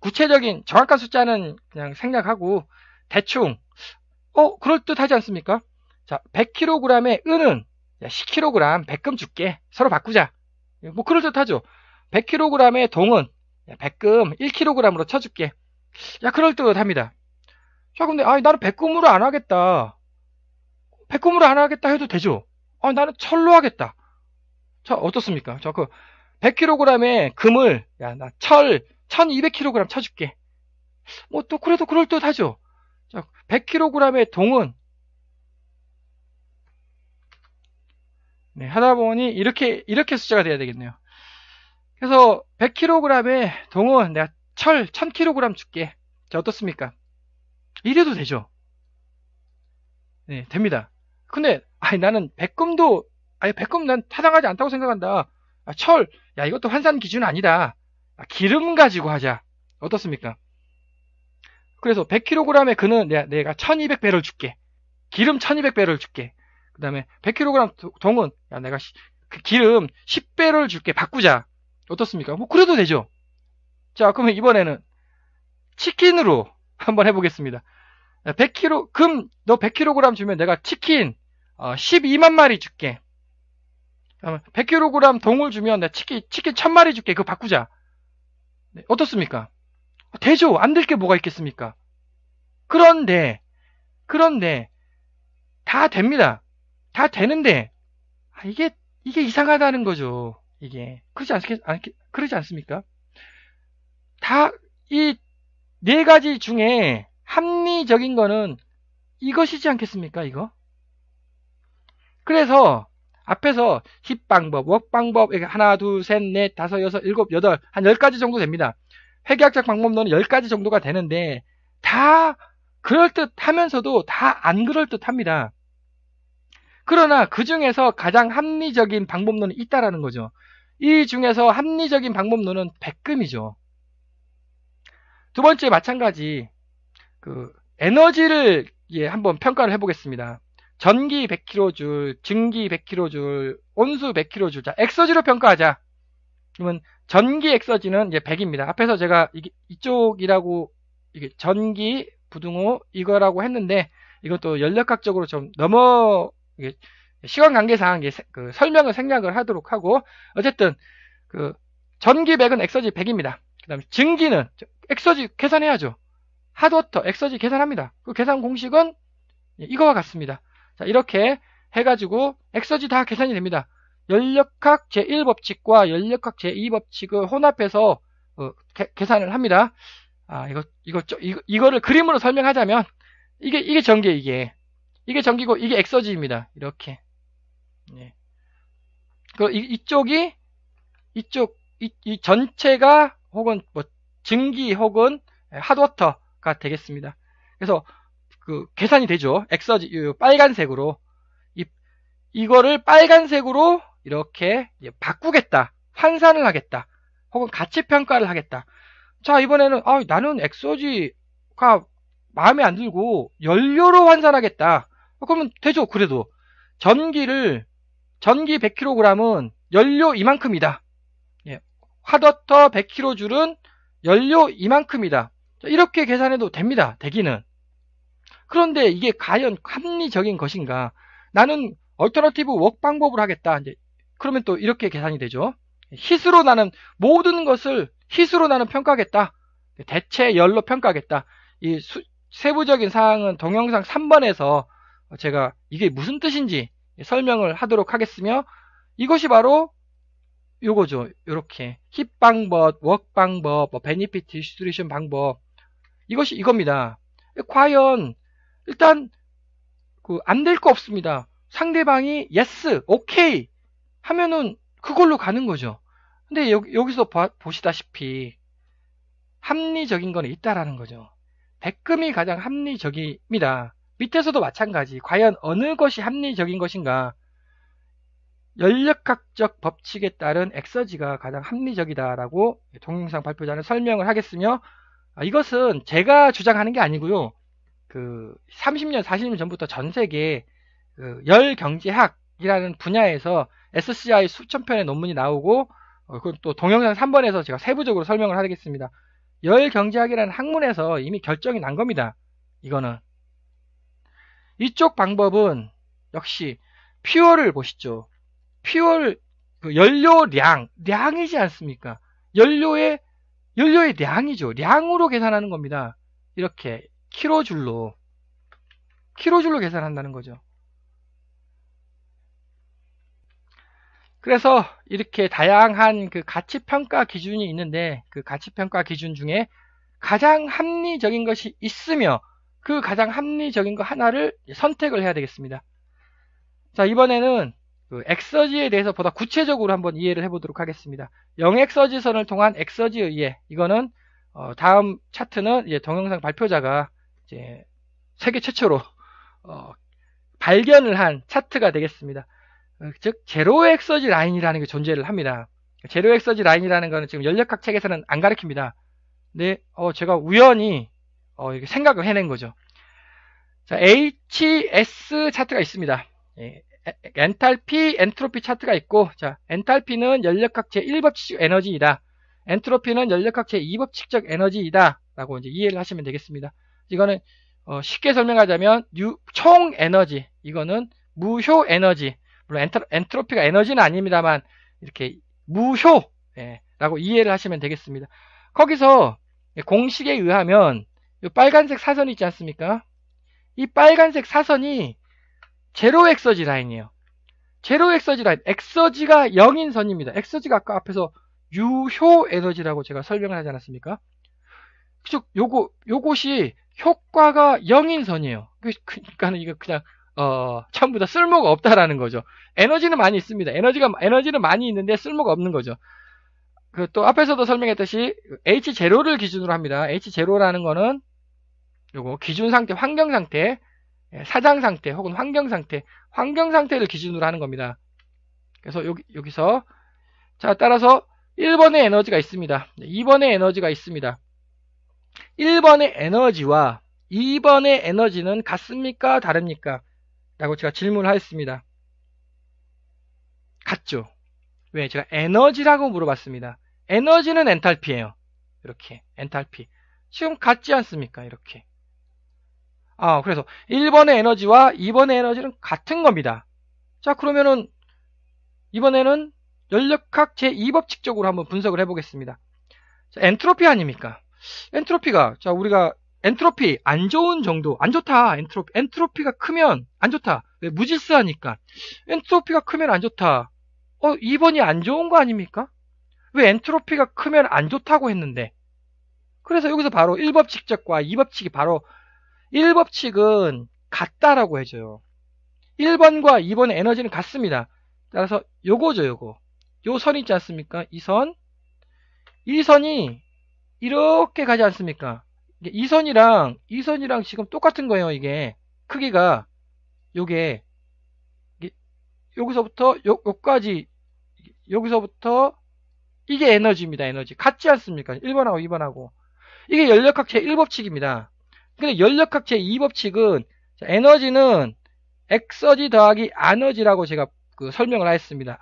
구체적인 정확한 숫자는 그냥 생략하고 대충 그럴듯하지 않습니까? 자, 100kg의 은은 10kg 백금 줄게. 서로 바꾸자. 그럴듯하죠. 100kg의 동은 백금 1kg으로 쳐줄게. 야, 그럴듯합니다. 자, 근데 나는 백금으로 안 하겠다. 백금으로 안 하겠다 해도 되죠. 나는 철로 하겠다. 자, 어떻습니까? 자, 100kg의 금을 나 철 1200kg 쳐줄게. 또 그래도 그럴듯하죠. 자, 100kg의 동은 하다 보니 이렇게 숫자가 돼야 되겠네요. 그래서 100kg의 동은 내가 철 1000kg 줄게. 자, 어떻습니까? 이래도 되죠. 네, 됩니다. 근데 나는 백금 난 타당하지 않다고 생각한다. 철, 이것도 환산 기준 아니다. 기름 가지고 하자. 어떻습니까? 그래서 100kg의 금은 내가 1200배럴 줄게. 기름 1200배럴 줄게. 그 다음에 100kg 동은 내가 그 기름 10배럴 줄게. 바꾸자. 어떻습니까? 그래도 되죠. 자, 그러면 이번에는 치킨으로 한번 해보겠습니다. 100kg 금 너 100kg 주면 내가 치킨 12만 마리 줄게. 100kg 동을 주면 내가 치킨 1000마리 줄게. 그거 바꾸자. 네, 어떻습니까? 되죠. 안 될 게 뭐가 있겠습니까? 그런데 다 됩니다. 다 되는데 이게 이상하다는 거죠. 이게 그러지 않습니까? 다 이 네 가지 중에 합리적인 거는 이것이지 않겠습니까? 이거. 그래서 앞에서 힙 방법, 웍 방법, 하나, 둘, 셋, 넷, 다섯, 여섯, 일곱, 여덟, 한 10가지 정도 됩니다. 회계학적 방법론은 10가지 정도가 되는데 다 그럴듯하면서도 다 안 그럴듯합니다. 그러나 그 중에서 가장 합리적인 방법론이 있다라는 거죠. 이 중에서 합리적인 방법론은 백금이죠. 두 번째 마찬가지 에너지를 한번 평가를 해보겠습니다. 전기 100kJ, 증기 100kJ, 온수 100kJ. 자, 엑서지로 평가하자. 그러면 전기 엑서지는 이제 100입니다. 앞에서 제가 이쪽이라고 전기 부등호 이거라고 했는데 이것도 연력학적으로 좀 시간 관계상 그 설명을 생략을 하도록 하고, 어쨌든 그 전기 100은 엑서지 100입니다. 그 다음에 증기는 엑서지 계산해야죠. 핫워터 엑서지 계산합니다. 그 계산 공식은 이거와 같습니다. 자, 이렇게 해가지고 엑서지 다 계산이 됩니다. 연력학 제1법칙과 연력학 제2법칙을 혼합해서 계산을 합니다. 이거를 그림으로 설명하자면 이게 전기예요. 이게 전기고 이게 엑서지입니다. 이렇게. 예. 이쪽이 이 전체가 혹은 뭐 증기 혹은 핫워터가 되겠습니다. 그래서 그 계산이 되죠. 엑서지 빨간색으로 이거를 빨간색으로 이렇게 바꾸겠다, 환산을 하겠다, 혹은 가치 평가를 하겠다. 자, 이번에는 나는 엑서지가 마음에 안 들고 연료로 환산하겠다. 그러면 되죠. 그래도 전기 100kg은 연료 이만큼이다. 핫워터 100kJ은 연료 이만큼이다. 이렇게 계산해도 됩니다. 되기는. 그런데 이게 과연 합리적인 것인가? 나는 얼터너티브 웍 방법을 하겠다. 그러면 또 이렇게 계산이 되죠. hit으로 나는 모든 것을 hit으로 나는 평가하겠다. 대체 열로 평가하겠다. 이 세부적인 사항은 동영상 3번에서 제가 이게 무슨 뜻인지 설명을 하도록 하겠으며, 이것이 바로 요거죠. 요렇게 hit 방법, work 방법, benefit distribution 방법, 이것이 이겁니다. 과연 일단 안 될 거 없습니다. 상대방이 yes, okay 하면은 그걸로 가는 거죠. 근데 여기서 보시다시피 합리적인 건 있다라는 거죠. 백금이 가장 합리적입니다. 밑에서도 마찬가지. 과연 어느 것이 합리적인 것인가? 연력학적 법칙에 따른 엑서지가 가장 합리적이다라고 동영상 발표자는 설명을 하겠으며, 이것은 제가 주장하는 게 아니고요. 30년, 40년 전부터 전 세계 열경제학이라는 분야에서 SCI 수천 편의 논문이 나오고, 그건 또 동영상 3번에서 제가 세부적으로 설명을 하겠습니다. 열경제학이라는 학문에서 이미 결정이 난 겁니다. 이거는. 이쪽 방법은 역시 퓨어를 보시죠. 퓨어를 연료량이지 않습니까? 연료의 량이죠. 량으로 계산하는 겁니다. 이렇게 킬로줄로 계산한다는 거죠. 그래서 이렇게 다양한 그 가치평가 기준이 있는데, 그 가치평가 기준 중에 가장 합리적인 것이 있으며 그 가장 합리적인 거 하나를 선택을 해야 되겠습니다. 자, 이번에는 엑서지에 대해서 보다 구체적으로 한번 이해를 해보도록 하겠습니다. 영엑서지선을 통한 엑서지에 의해, 이거는 다음 차트는 이제 동영상 발표자가 이제 세계 최초로 발견을 한 차트가 되겠습니다. 즉 제로 엑서지 라인이라는 게 존재를 합니다. 제로 엑서지 라인이라는 거는 지금 연력학 책에서는 안 가르칩니다. 근데 제가 우연히 생각을 해낸 거죠. 자, HS 차트가 있습니다. 엔탈피, 엔트로피 차트가 있고, 자, 엔탈피는 연력학 제1법칙적 에너지이다. 엔트로피는 연력학 제2법칙적 에너지이다. 라고 이제 이해를 하시면 되겠습니다. 이거는 쉽게 설명하자면 총 에너지, 이거는 무효 에너지. 물론 엔트로피가 에너지는 아닙니다만 이렇게 무효 라고 이해를 하시면 되겠습니다. 거기서 공식에 의하면 이 빨간색 사선이 있지 않습니까? 이 빨간색 사선이 제로 엑서지 라인이에요. 제로 엑서지 라인, 엑서지가 0인 선입니다. 엑서지가 아까 앞에서 유효 에너지라고 제가 설명을 하지 않았습니까? 즉 요것이 효과가 0인 선이에요. 그러니까는 이거 그냥 전부 다 쓸모가 없다라는 거죠. 에너지는 많이 있습니다. 에너지는 많이 있는데 쓸모가 없는 거죠. 또 앞에서도 설명했듯이 H0를 기준으로 합니다. H0라는 거는 요거 기준 상태, 환경 상태, 사장 상태 혹은 환경 상태를 기준으로 하는 겁니다. 그래서 여기서 자, 따라서 1번의 에너지가 있습니다. 2번의 에너지가 있습니다. 1번의 에너지와 2번의 에너지는 같습니까? 다릅니까? 라고 제가 질문을 하였습니다. 같죠? 왜? 제가 에너지라고 물어봤습니다. 에너지는 엔탈피예요. 이렇게 엔탈피. 지금 같지 않습니까? 이렇게. 그래서 1번의 에너지와 2번의 에너지는 같은 겁니다. 자, 그러면은 이번에는 연력학 제2법칙적으로 한번 분석을 해보겠습니다. 자, 엔트로피 아닙니까? 엔트로피가, 자, 우리가 엔트로피 안 좋은 정도, 안 좋다. 엔트로피가 크면 안 좋다. 왜? 무질서하니까. 엔트로피가 크면 안 좋다. 2번이 안 좋은 거 아닙니까? 왜 엔트로피가 크면 안 좋다고 했는데? 그래서 여기서 바로 1법칙적과 2법칙이 바로 1법칙은 같다라고 해줘요. 1번과 2번의 에너지는 같습니다. 따라서 요거죠, 요거. 요 선 있지 않습니까? 이 선이 이렇게 가지 않습니까? 이 선이랑 지금 똑같은 거예요, 이게. 크기가, 요게, 여기서부터, 요까지, 여기서부터, 이게 에너지입니다, 에너지. 같지 않습니까? 1번하고 2번하고. 이게 연력학 제1법칙입니다. 근데 연력학 제2법칙은, 에너지는 엑서지 더하기 아너지라고 제가 설명을 하였습니다.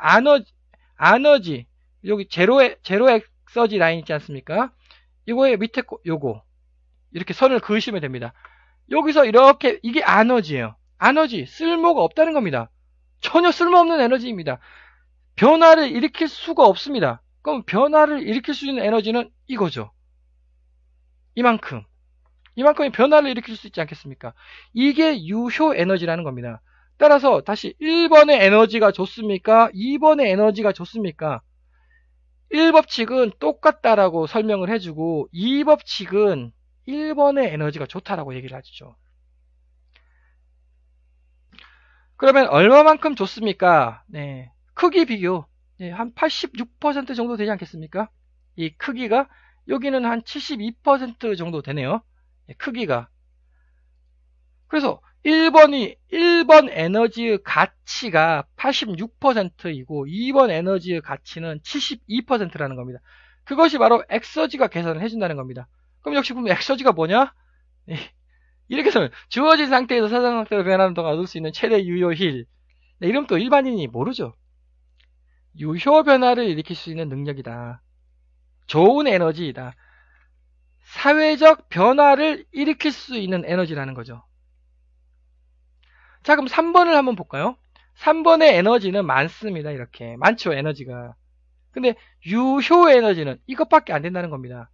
아너지, 여기 제로 엑서지 라인 있지 않습니까? 이거의 밑에 요거. 이렇게 선을 그으시면 됩니다. 여기서 이렇게, 이게 아너지예요. 아너지, 쓸모가 없다는 겁니다. 전혀 쓸모없는 에너지입니다. 변화를 일으킬 수가 없습니다. 그럼 변화를 일으킬 수 있는 에너지는 이거죠. 이만큼의 변화를 일으킬 수 있지 않겠습니까? 이게 유효 에너지라는 겁니다. 따라서 다시 1번의 에너지가 좋습니까? 2번의 에너지가 좋습니까? 1법칙은 똑같다라고 설명을 해주고 2법칙은 1번의 에너지가 좋다라고 얘기를 하죠. 그러면 얼마만큼 좋습니까? 네, 크기 비교, 네, 한 86% 정도 되지 않겠습니까? 이 크기가 여기는 한 72% 정도 되네요. 네, 크기가. 그래서 1번 에너지의 가치가 86%이고 2번 에너지의 가치는 72%라는 겁니다. 그것이 바로 엑서지가 계산을 해준다는 겁니다. 그럼 역시 보면 엑서지가 뭐냐? 네. 이렇게 해서 주어진 상태에서 사상 상태로 변하는 동안 얻을 수 있는 최대 유효힐. 네, 이름 또 일반인이 모르죠. 유효 변화를 일으킬 수 있는 능력이다. 좋은 에너지이다. 사회적 변화를 일으킬 수 있는 에너지라는 거죠. 자, 그럼 3번을 한번 볼까요? 3번의 에너지는 많습니다. 이렇게. 많죠, 에너지가. 근데 유효 에너지는 이것밖에 안 된다는 겁니다.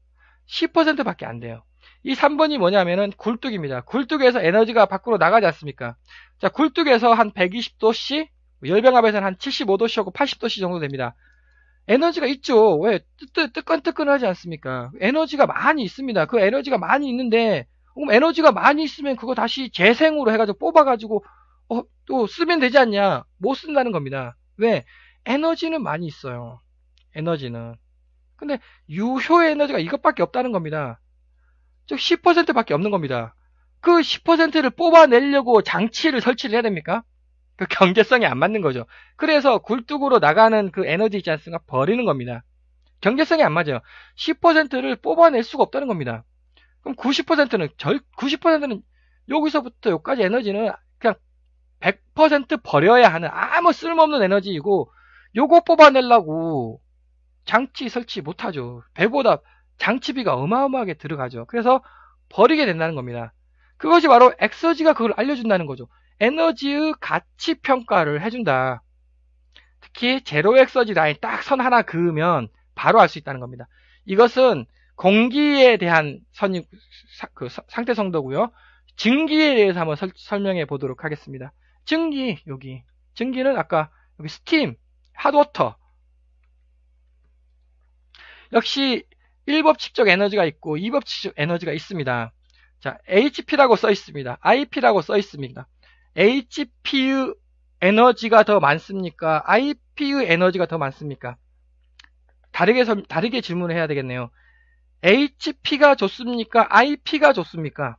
10%밖에 안 돼요. 이 3번이 뭐냐면은 굴뚝입니다. 굴뚝에서 에너지가 밖으로 나가지 않습니까? 자, 굴뚝에서 한 120도씨, 열병합에서는 한 75도씨하고 80도씨 정도 됩니다. 에너지가 있죠. 왜? 뜨끈뜨끈하지 않습니까? 에너지가 많이 있습니다. 그 에너지가 많이 있는데, 그럼 에너지가 많이 있으면 그거 다시 재생으로 해가지고 뽑아가지고, 또 쓰면 되지 않냐? 못 쓴다는 겁니다. 왜? 에너지는 많이 있어요. 에너지는. 근데 유효 에너지가 이것밖에 없다는 겁니다. 즉 10%밖에 없는 겁니다. 그 10%를 뽑아내려고 장치를 설치를 해야 됩니까? 그 경제성이 안 맞는 거죠. 그래서 굴뚝으로 나가는 그 에너지 있지 않습니까? 버리는 겁니다. 경제성이 안 맞아요. 10%를 뽑아낼 수가 없다는 겁니다. 그럼 90%는 여기서부터 여기까지 에너지는 그냥 100% 버려야 하는 아무 쓸모없는 에너지이고 요거 뽑아내려고 장치 설치 못하죠. 배보다 장치비가 어마어마하게 들어가죠. 그래서 버리게 된다는 겁니다. 그것이 바로 엑서지가 그걸 알려준다는 거죠. 에너지의 가치 평가를 해준다. 특히 제로 엑서지 라인 딱 선 하나 그으면 바로 알 수 있다는 겁니다. 이것은 공기에 대한 상태 성도고요. 증기에 대해서 한번 설명해 보도록 하겠습니다. 증기, 여기. 증기는 아까 여기 스팀, 핫워터. 역시 1법칙적 에너지가 있고 2법칙적 에너지가 있습니다. 자, HP라고 써 있습니다. IP라고 써 있습니다. HP의 에너지가 더 많습니까? IP의 에너지가 더 많습니까? 다르게 질문을 해야 되겠네요. HP가 좋습니까? IP가 좋습니까?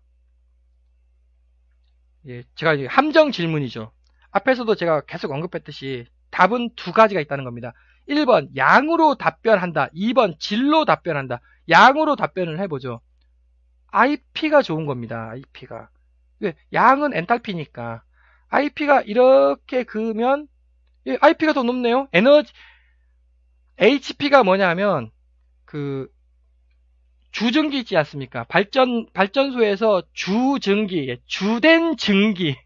예, 제가 이제 함정 질문이죠. 앞에서도 제가 계속 언급했듯이 답은 두 가지가 있다는 겁니다. 1번 양으로 답변한다. 2번 질로 답변한다. 양으로 답변을 해보죠. IP가 좋은 겁니다. IP가. 왜? 양은 엔탈피니까. IP가 이렇게 그으면 IP가 더 높네요. HP가 뭐냐면 주증기 있지 않습니까? 발전소에서 주증기, 주된 증기,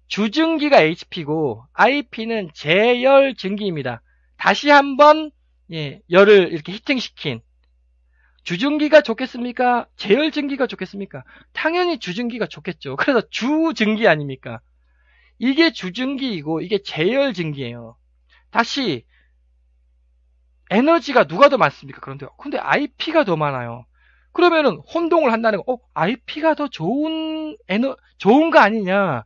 주증기가 HP고 IP는 제열 증기입니다. 다시 한번 열을 이렇게 히팅시킨 주증기가 좋겠습니까? 제열 증기가 좋겠습니까? 당연히 주증기가 좋겠죠. 그래서 주증기 아닙니까? 이게 주증기이고 이게 제열 증기예요. 다시 에너지가 누가 더 많습니까? 근데 IP가 더 많아요. 그러면은 혼동을 한다는 거, IP가 더 좋은 거 아니냐?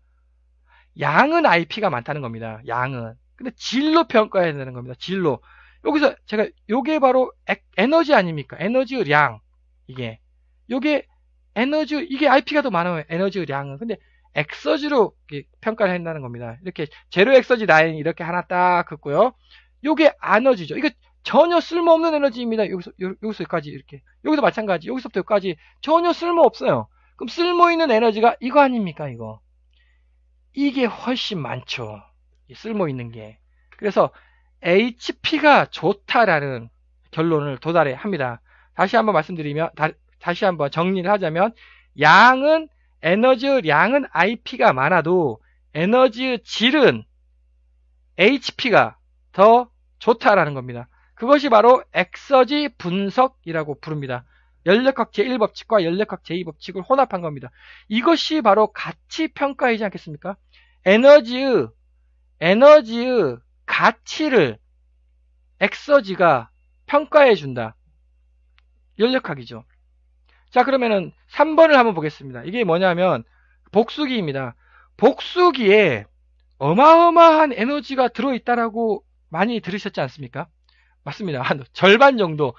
양은 IP가 많다는 겁니다. 양은. 근데 질로 평가해야 되는 겁니다. 질로. 여기서 제가 요게 바로 에너지 아닙니까? 에너지의 요게 이게 IP가 더 많아요. 에너지의 량은. 근데 엑서지로 평가를 한다는 겁니다. 이렇게 제로 엑서지 라인 이렇게 하나 딱 긋고요. 요게 에너지죠. 이거 전혀 쓸모없는 에너지입니다. 여기서까지 이렇게. 여기도 마찬가지. 여기서부터 여기까지 전혀 쓸모없어요. 그럼 쓸모있는 에너지가 이거 아닙니까? 이게 훨씬 많죠. 쓸모있는 게. 그래서 HP가 좋다라는 결론을 도달해 합니다. 다시 한번 말씀드리면, 다시 한번 정리를 하자면, 에너지의 양은 IP가 많아도 에너지의 질은 HP가 더 좋다라는 겁니다. 그것이 바로 엑서지 분석이라고 부릅니다. 연력학 제1법칙과 연력학 제2법칙을 혼합한 겁니다. 이것이 바로 가치평가이지 않겠습니까? 에너지의 가치를 엑서지가 평가해준다. 연력학이죠. 자, 그러면은 3번을 한번 보겠습니다. 이게 뭐냐면 복수기입니다. 복수기에 어마어마한 에너지가 들어있다라고 많이 들으셨지 않습니까? 맞습니다. 한 절반 정도,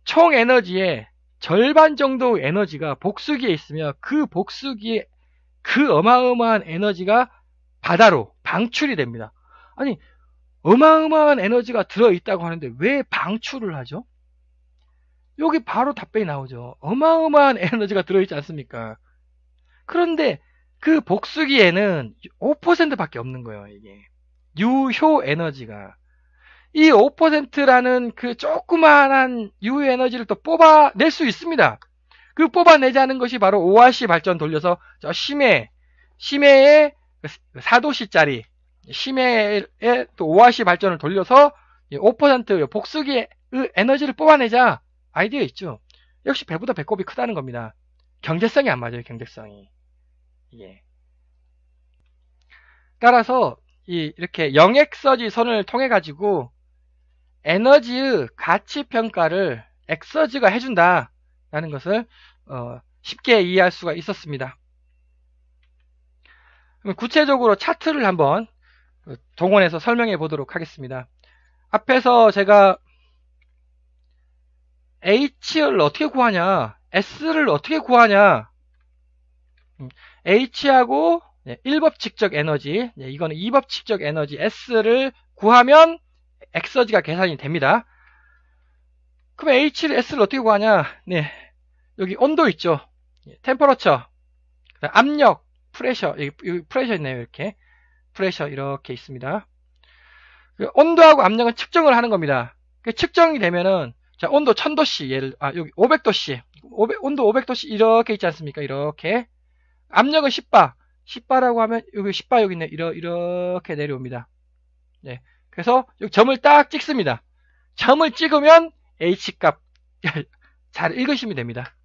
총 에너지의 절반 정도 에너지가 복수기에 있으며 그 복수기에 그 어마어마한 에너지가 바다로 방출이 됩니다. 아니, 어마어마한 에너지가 들어있다고 하는데 왜 방출을 하죠? 여기 바로 답변이 나오죠. 어마어마한 에너지가 들어있지 않습니까? 그런데 그 복수기에는 5%밖에 없는 거예요. 이게 유효 에너지가. 이 5%라는 그 조그마한 유효 에너지를 또 뽑아낼 수 있습니다. 그 뽑아내자는 것이 바로 오아시 발전 돌려서 저 심해에 4도씨짜리 심해에 또 오아시 발전을 돌려서 5% 복수기의 에너지를 뽑아내자 아이디어 있죠. 역시 배보다 배꼽이 크다는 겁니다. 경제성이 안 맞아요. 경제성이. 예. 따라서 이렇게 영엑서지 선을 통해 가지고 에너지의 가치 평가를 엑서지가 해준다라는 것을 쉽게 이해할 수가 있었습니다. 그럼 구체적으로 차트를 한번 동원해서 설명해 보도록 하겠습니다. 앞에서 제가 H를 어떻게 구하냐, S를 어떻게 구하냐, H하고 1법칙적 에너지, 이거는 2법칙적 에너지 S를 구하면 엑서지가 계산이 됩니다. 그럼 H를 S를 어떻게 구하냐? 네, 여기 온도 있죠. 템퍼러처, 압력, 프레셔, 여기 프레셔 있네요. 이렇게 프레셔 이렇게 있습니다. 온도하고 압력은 측정을 하는 겁니다. 측정이 되면은 자, 온도 1000도씨, 여기 500도씨, 온도 500도씨 이렇게 있지 않습니까? 이렇게. 압력은 10바. 10바라고 하면 여기 10바 여기 있네. 이렇게 내려옵니다. 네. 그래서 여기 점을 딱 찍습니다. 점을 찍으면 H값 잘 읽으시면 됩니다.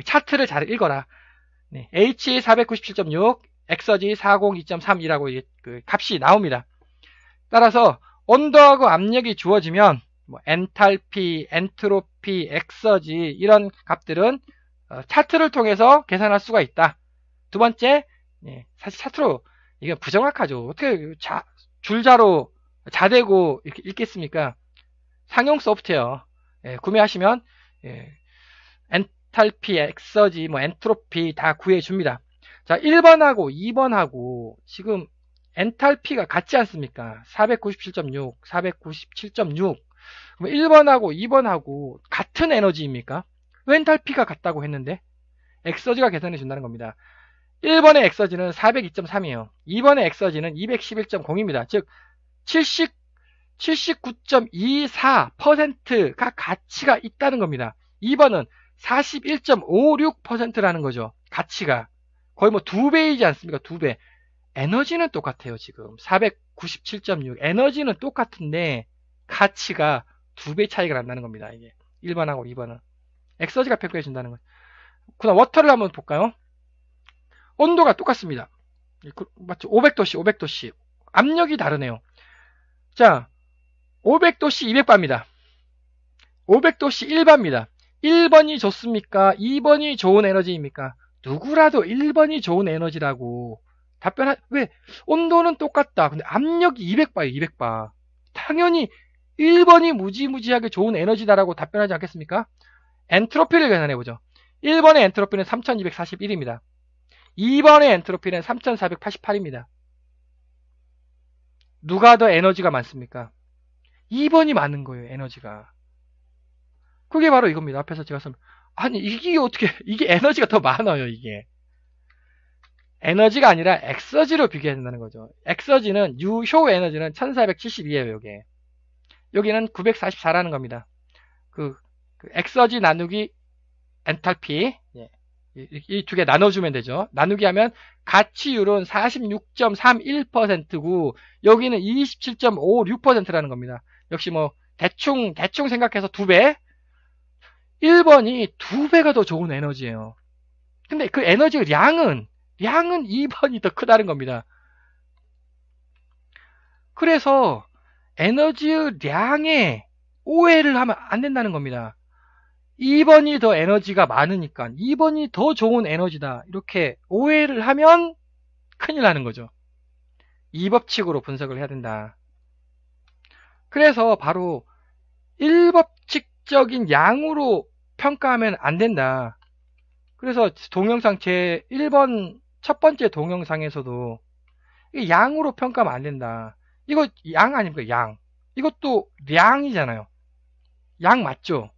차트를 잘 읽어라. 네. H 497.6, 엑서지 402.3이라고 그 값이 나옵니다. 따라서 온도하고 압력이 주어지면 엔탈피, 엔트로피, 엑서지 이런 값들은 차트를 통해서 계산할 수가 있다. 두 번째, 사실 차트로 이게 부정확하죠. 어떻게 줄자로 자대고 이렇게 읽겠습니까? 상용 소프트웨어 구매하시면 엔탈피, 엑서지, 엔트로피 다 구해줍니다. 자, 1번하고 2번하고 지금 엔탈피가 같지 않습니까? 497.6, 497.6. 그럼 1번하고 2번하고 같은 에너지입니까? 왜 엔탈피가 같다고 했는데? 엑서지가 계산해 준다는 겁니다. 1번의 엑서지는 402.3이에요. 2번의 엑서지는 211.0입니다. 즉 79.24%가 가치가 있다는 겁니다. 2번은 41.56%라는 거죠. 가치가. 거의 뭐 2배이지 않습니까? 2배. 에너지는 똑같아요, 지금. 497.6. 에너지는 똑같은데, 가치가 2배 차이가 난다는 겁니다, 이게. 1번하고 2번은. 엑서지가 평가해준다는 거예요. 그 다음, 워터를 한번 볼까요? 온도가 똑같습니다. 맞죠? 500도씨, 500도씨. 압력이 다르네요. 자, 500도씨 200바입니다. 500도씨 1바입니다. 1번이 좋습니까? 2번이 좋은 에너지입니까? 누구라도 1번이 좋은 에너지라고 왜? 온도는 똑같다. 근데 압력이 200바예요, 200바. 당연히 1번이 무지무지하게 좋은 에너지다라고 답변하지 않겠습니까? 엔트로피를 계산해보죠. 1번의 엔트로피는 3241입니다. 2번의 엔트로피는 3488입니다. 누가 더 에너지가 많습니까? 2번이 많은 거예요, 에너지가. 그게 바로 이겁니다. 앞에서 제가 아니, 이게 어떻게, 이게 에너지가 더 많아요, 이게. 에너지가 아니라 엑서지로 비교해야 된다는 거죠. 엑서지는, 유효 에너지는 1472예요, 요게. 여기는 944라는 겁니다. 엑서지 나누기 엔탈피. 이 두 개 나눠주면 되죠. 나누기 하면 가치율은 46.31%고, 여기는 27.56%라는 겁니다. 역시 뭐, 대충 생각해서 2배. 1번이 2배가 더 좋은 에너지예요. 근데 그 에너지 양은 2번이 더 크다는 겁니다. 그래서 에너지의 량에 오해를 하면 안 된다는 겁니다. 2번이 더 에너지가 많으니까 2번이 더 좋은 에너지다. 이렇게 오해를 하면 큰일 나는 거죠. 이 법칙으로 분석을 해야 된다. 그래서 바로 1법칙적인 양으로 평가하면 안 된다. 그래서 동영상 제 1번 첫 번째 동영상에서도 양으로 평가하면 안 된다. 이거 양 아닙니까? 양. 이것도 량이잖아요. 양 맞죠?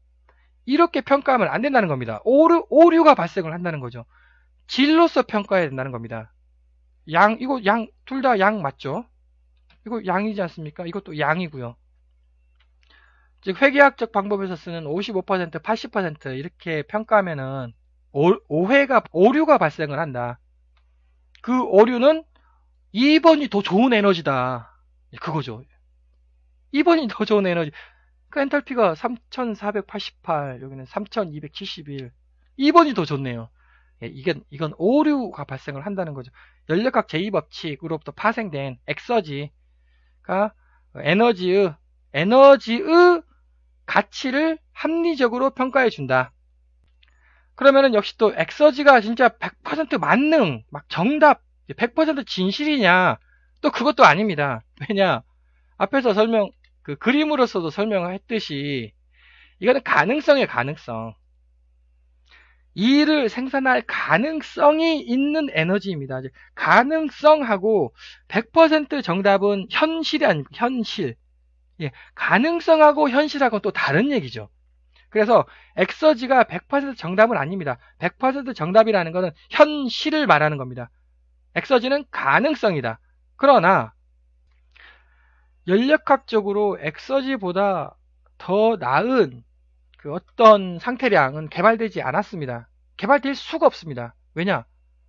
이렇게 평가하면 안 된다는 겁니다. 오류가 발생을 한다는 거죠. 질로서 평가해야 된다는 겁니다. 이거 둘 다 양 맞죠? 이거 양이지 않습니까? 이것도 양이고요. 즉 회계학적 방법에서 쓰는 55%, 80% 이렇게 평가하면은 오류가 발생을 한다. 그 오류는 2번이 더 좋은 에너지다. 그거죠. 2번이 더 좋은 에너지. 그 엔탈피가 3488, 여기는 3271. 2번이 더 좋네요. 이건 오류가 발생을 한다는 거죠. 연력학 제2법칙으로부터 파생된 엑서지가 에너지의 가치를 합리적으로 평가해 준다. 그러면은 역시 또 엑서지가 진짜 100% 만능, 막 정답, 100% 진실이냐? 또 그것도 아닙니다. 왜냐? 앞에서 그림으로서도 설명을 했듯이 이거는 가능성이에요, 가능성. 일을 생산할 가능성이 있는 에너지입니다. 가능성하고 100% 정답은 현실이 아닙니까? 현실. 예, 가능성하고 현실하고는 또 다른 얘기죠. 그래서 엑서지가 100% 정답은 아닙니다. 100% 정답이라는 것은 현실을 말하는 겁니다. 엑서지는 가능성이다. 그러나 연력학적으로 엑서지보다 더 나은 그 어떤 상태량은 개발되지 않았습니다. 개발될 수가 없습니다. 왜냐?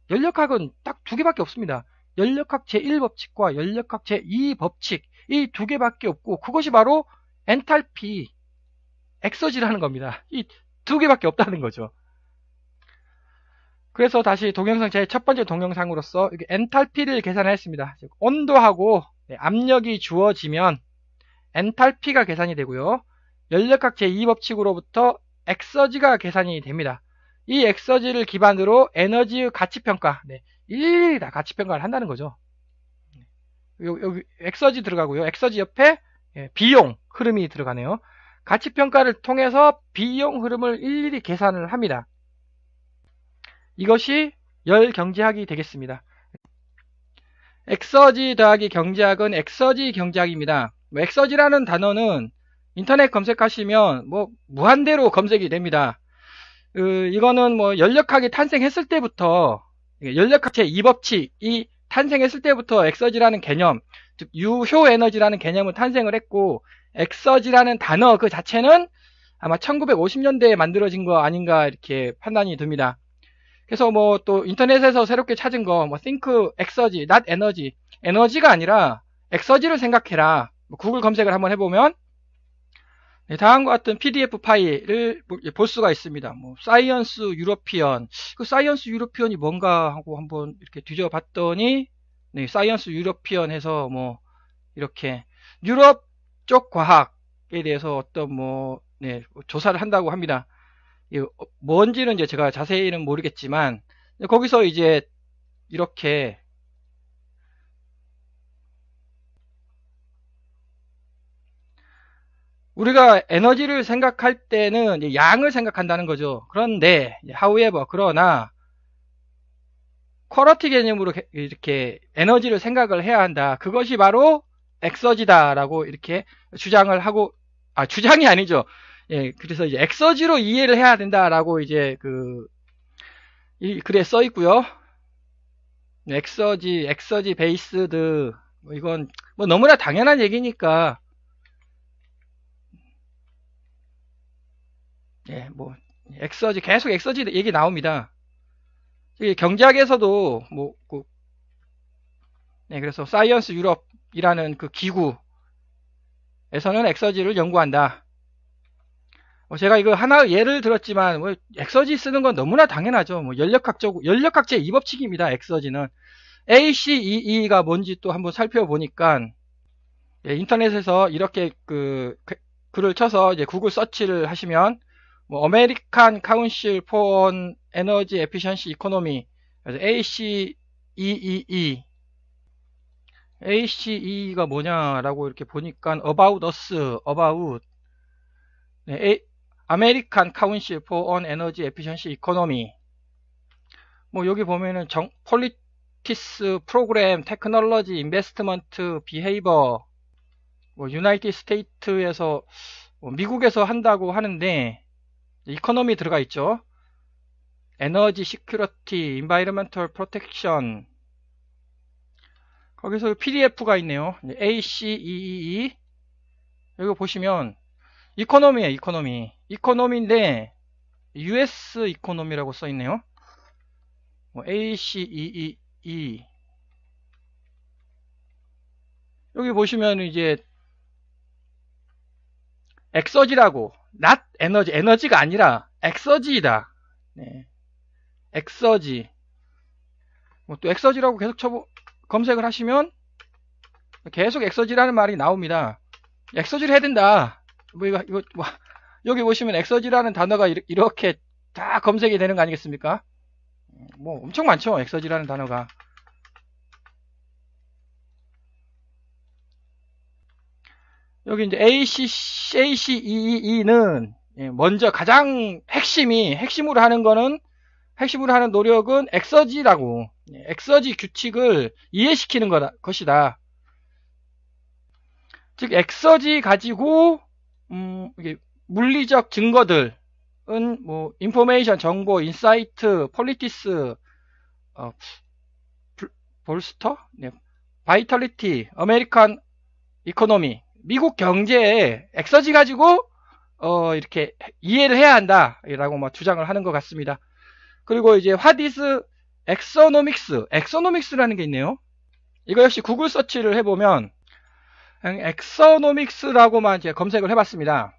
연력학은 딱 2개밖에 없습니다. 연력학 제1법칙과 연력학 제2법칙 이 2개밖에 없고 그것이 바로 엔탈피, 엑서지라는 겁니다. 이 2개밖에 없다는 거죠. 그래서 다시 동영상 제 첫 번째 동영상으로서 엔탈피를 계산했습니다. 즉 온도하고 압력이 주어지면 엔탈피가 계산이 되고요. 연력학 제2법칙으로부터 엑서지가 계산이 됩니다. 이 엑서지를 기반으로 에너지의 가치평가, 일일이 다 가치평가를 한다는 거죠. 여기 엑서지 들어가고요. 엑서지 옆에 비용 흐름이 들어가네요. 가치평가를 통해서 비용 흐름을 일일이 계산을 합니다. 이것이 열경제학이 되겠습니다. 엑서지 더하기 경제학은 엑서지 경제학입니다. 엑서지라는 단어는 인터넷 검색하시면 무한대로 검색이 됩니다. 이거는 연력학이 탄생했을 때부터 연력학 제2법칙이 탄생했을 때부터 엑서지라는 개념, 즉 유효 에너지라는 개념을 탄생을 했고 엑서지라는 단어 그 자체는 아마 1950년대에 만들어진 거 아닌가 이렇게 판단이 듭니다. 그래서 뭐 또 인터넷에서 새롭게 찾은 거 뭐 think exergy, not energy, 에너지가 아니라 엑서지를 생각해라. 뭐 구글 검색을 한번 해보면 네, 다음과 같은 PDF 파일을 볼 수가 있습니다. 뭐 사이언스 유러피언, 그 사이언스 유러피언이 뭔가 하고 한번 이렇게 뒤져봤더니 네, 사이언스 유러피언 해서 뭐 이렇게 유럽 쪽 과학에 대해서 어떤 뭐 네, 조사를 한다고 합니다. 뭔지는 이제 제가 자세히는 모르겠지만 거기서 이제 이렇게 우리가 에너지를 생각할 때는 이제 양을 생각한다는 거죠. 그런데 however 그러나 퀄리티 개념으로 이렇게 에너지를 생각을 해야 한다. 그것이 바로 엑서지다라고 이렇게 주장을 하고 주장이 아니죠. 예, 그래서 이제 엑서지로 이해를 해야 된다라고 이제 이 글에 써 있고요. 엑서지 베이스드 뭐 이건 뭐 너무나 당연한 얘기니까 예, 뭐 계속 엑서지 얘기 나옵니다. 경제학에서도 뭐 네, 그래서 사이언스 유럽이라는 그 기구에서는 엑서지를 연구한다. 제가 이거 하나의 예를 들었지만 뭐 엑서지 쓰는 건 너무나 당연하죠. 뭐 연력학제 2법칙입니다. 엑서지는 ACEE가 뭔지 또 한번 살펴보니까 예, 인터넷에서 이렇게 글을 쳐서 이제 구글 서치를 하시면 뭐 American Council for Energy Efficiency Economy 그래서 ACEE가 뭐냐라고 이렇게 보니까 about us, about 네, American Council for Energy Efficiency Economy 뭐 여기 보면은 Politics, Program, Technology, Investment, Behavior 뭐 유나이티드 스테이트에서 미국에서 한다고 하는데 이코노미 들어가 있죠. 에너지 시큐리티, 인바이러먼털 프로텍션 거기서 PDF가 있네요. ACEE 여기 보시면 이코노미예요. 이코노미인데 US 이코노미라고 써 있네요. ACEE 여기 보시면 이제 엑서지라고 not 에너지가 아니라 엑서지이다. 네. 엑서지 뭐 또 엑서지라고 계속 검색을 하시면 계속 엑서지라는 말이 나옵니다. 엑서지를 해야 된다. 뭐 여기 보시면 엑서지라는 단어가 이렇게 다 검색이 되는 거 아니겠습니까? 뭐 엄청 많죠. 엑서지라는 단어가. 여기 이제 ACEE는 먼저 가장 핵심으로 하는 노력은 엑서지라고. 엑서지 규칙을 이해시키는 것이다. 즉, 엑서지 가지고, 이게 물리적 증거들은 뭐, 인포메이션, 정보, 인사이트, 폴리티스, 볼스터? 네. 바이탈리티, 아메리칸 이코노미, 미국 경제에 엑서지 가지고, 이렇게 이해를 해야 한다. 라고 뭐 주장을 하는 것 같습니다. 그리고 이제 what is 엑서노믹스라는 게 있네요. 이거 역시 구글 서치를 해보면 엑서노믹스라고만 제가 검색을 해봤습니다.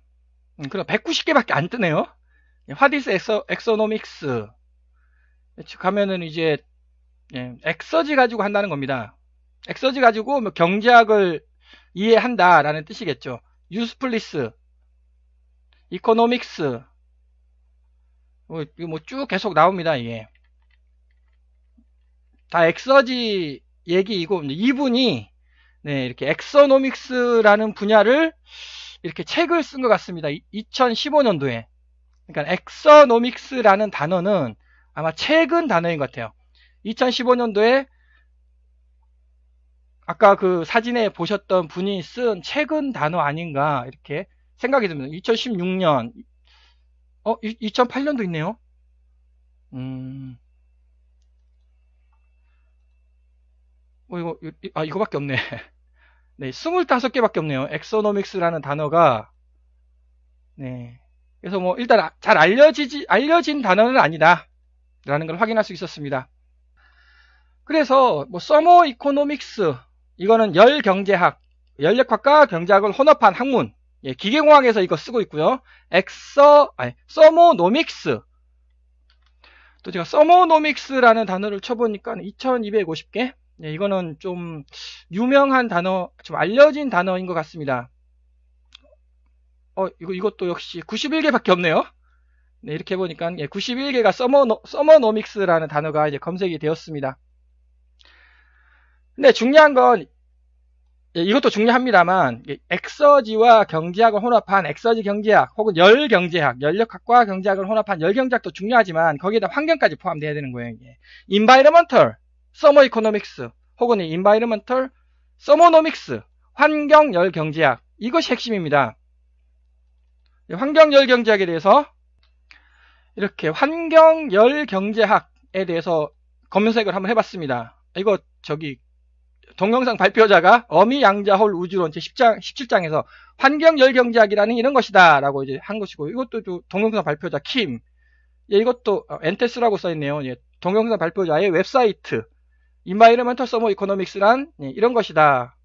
그럼 190개밖에 안 뜨네요. what is 엑서노믹스 가면은 이제 엑서지 가지고 한다는 겁니다. 엑서지 가지고 뭐 경제학을 이해한다라는 뜻이겠죠. usefulness, economics 이거 뭐 쭉 계속 나옵니다. 이게 다 엑서지 얘기이고 이분이 이렇게 엑서노믹스라는 분야를 이렇게 책을 쓴 것 같습니다. 2015년도에. 그러니까 엑서노믹스라는 단어는 아마 최근 단어인 것 같아요. 2015년도에 아까 그 사진에 보셨던 분이 쓴 최근 단어 아닌가 이렇게 생각이 듭니다. 2016년 2008년도 있네요. 이거밖에 없네. 네, 25개밖에 없네요. 엑소노믹스라는 단어가, 네. 그래서 뭐 일단 잘 알려진 단어는 아니다 라는 걸 확인할 수 있었습니다. 그래서 뭐 서머 이코노믹스, 이거는 열경제학, 연력학과 경제학을 혼합한 학문, 예, 기계공학에서 이거 쓰고 있고요. 서모노믹스, 또 제가 서모노믹스라는 단어를 쳐보니까 2250개, 예, 이거는 좀 유명한 단어, 좀 알려진 단어인 것 같습니다. 이것도 역시 91개밖에 없네요. 네, 이렇게 해보니까, 예, 91개가 서머노믹스라는 단어가 이제 검색이 되었습니다. 근데 중요한 건, 예, 이것도 중요합니다만, 엑서지와 경제학을 혼합한 엑서지 경제학, 혹은 열경제학, 연력학과 경제학을 혼합한 열경제학도 중요하지만, 거기에다 환경까지 포함되어야 되는 거예요. 예. Environmental Thermoeconomics, 혹은 Environmental Thermonomics, 환경 열경제학, 이것이 핵심입니다. 환경 열경제학에 대해서 이렇게 환경 열경제학에 대해서 검색을 한번 해봤습니다. 이거 동영상 발표자가 어미양자홀 우주론 제17장에서 환경 열경제학이라는 이런 것이다 라고 이제 한 것이고, 이것도 동영상 발표자 킴, 예, 이것도 엔테스라고 써있네요. 예, 동영상 발표자의 웹사이트 Environmental Thermoeconomics란, 예, 이런 것이다.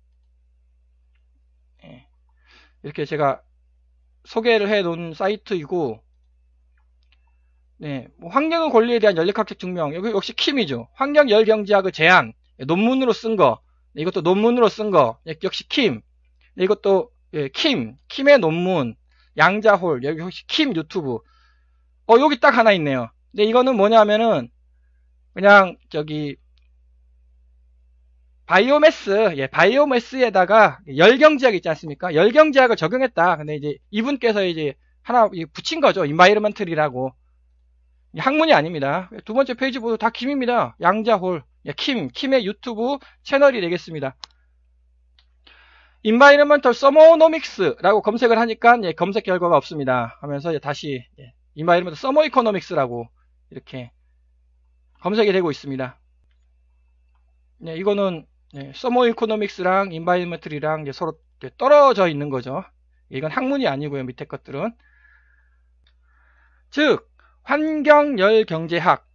예, 이렇게 제가 소개를 해 놓은 사이트이고, 네, 뭐 환경의 권리에 대한 연력학적 증명, 여기 역시 킴이죠. 환경 열경제학의 제안, 논문으로 쓴 거, 이것도 논문으로 쓴 거, 역시 킴. 이것도, 예, 킴의 논문, 양자홀, 여기 혹시 킴 유튜브. 여기 딱 하나 있네요. 근데 이거는 뭐냐면은, 그냥, 바이오매스, 예, 바이오매스에다가 열경제학 있지 않습니까? 열경제학을 적용했다. 근데 이제 이분께서 이제 하나 붙인 거죠. 인바이러먼틀이라고. 학문이 아닙니다. 두 번째 페이지 보도 다 킴입니다. 양자홀, 예, 킴의 유튜브 채널이 되겠습니다. Environmental Thermonomics라고 검색을 하니까, 예, 검색 결과가 없습니다. 하면서 다시, 예, Environmental Thermoeconomics라고 이렇게 검색이 되고 있습니다. 예, 이거는, 예, Thermoeconomics랑 Environmental이랑 이제 서로 떨어져 있는 거죠. 이건 학문이 아니고요. 밑에 것들은. 즉, 환경열경제학,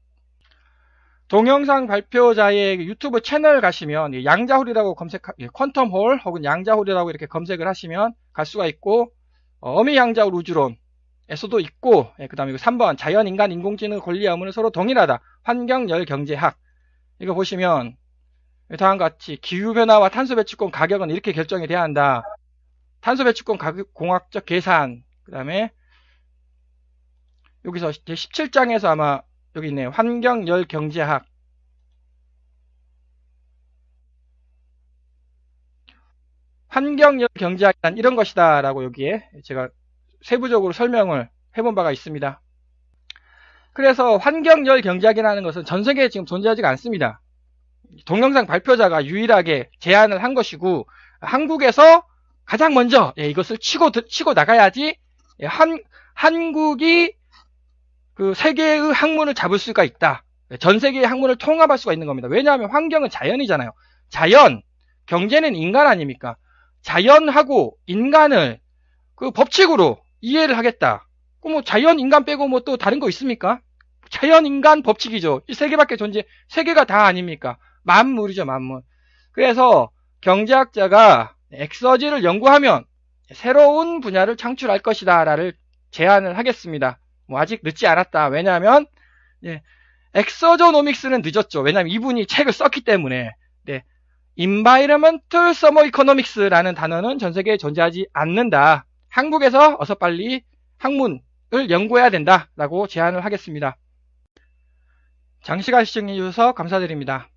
동영상 발표자의 유튜브 채널 가시면 양자홀이라고 퀀텀홀 혹은 양자홀이라고 이렇게 검색을 하시면 갈 수가 있고, 어미양자홀 우주론에서도 있고, 그 다음에 3번 자연, 인간, 인공지능 권리 의무는 서로 동일하다, 환경열경제학, 이거 보시면 다음과 같이 기후변화와 탄소배출권 가격은 이렇게 결정이 돼야 한다. 탄소배출권 가격 공학적 계산, 그 다음에 여기서 17장에서 아마 여기 있네요. 환경열경제학. 환경열경제학이란 이런 것이다 라고 여기에 제가 세부적으로 설명을 해본 바가 있습니다. 그래서 환경열경제학이라는 것은 전 세계에 지금 존재하지가 않습니다. 동영상 발표자가 유일하게 제안을 한 것이고, 한국에서 가장 먼저, 예, 이것을 치고 나가야지, 예, 한국이 그 세계의 학문을 잡을 수가 있다. 전 세계의 학문을 통합할 수가 있는 겁니다. 왜냐하면 환경은 자연이잖아요. 자연, 경제는 인간 아닙니까? 자연하고 인간을 그 법칙으로 이해를 하겠다. 뭐 자연, 인간 빼고 뭐 또 다른 거 있습니까? 자연, 인간, 법칙이죠. 이 세 개밖에 세 개가 다 아닙니까? 만물이죠, 만물. 그래서 경제학자가 엑서지를 연구하면 새로운 분야를 창출할 것이다 라를 제안을 하겠습니다. 뭐 아직 늦지 않았다. 왜냐하면, 예, 엑서조노믹스는 늦었죠. 왜냐하면 이분이 책을 썼기 때문에. 네, Environmental Thermoeconomics라는 단어는 전 세계에 존재하지 않는다. 한국에서 어서 빨리 학문을 연구해야 된다 라고 제안을 하겠습니다. 장시간 시청해 주셔서 감사드립니다.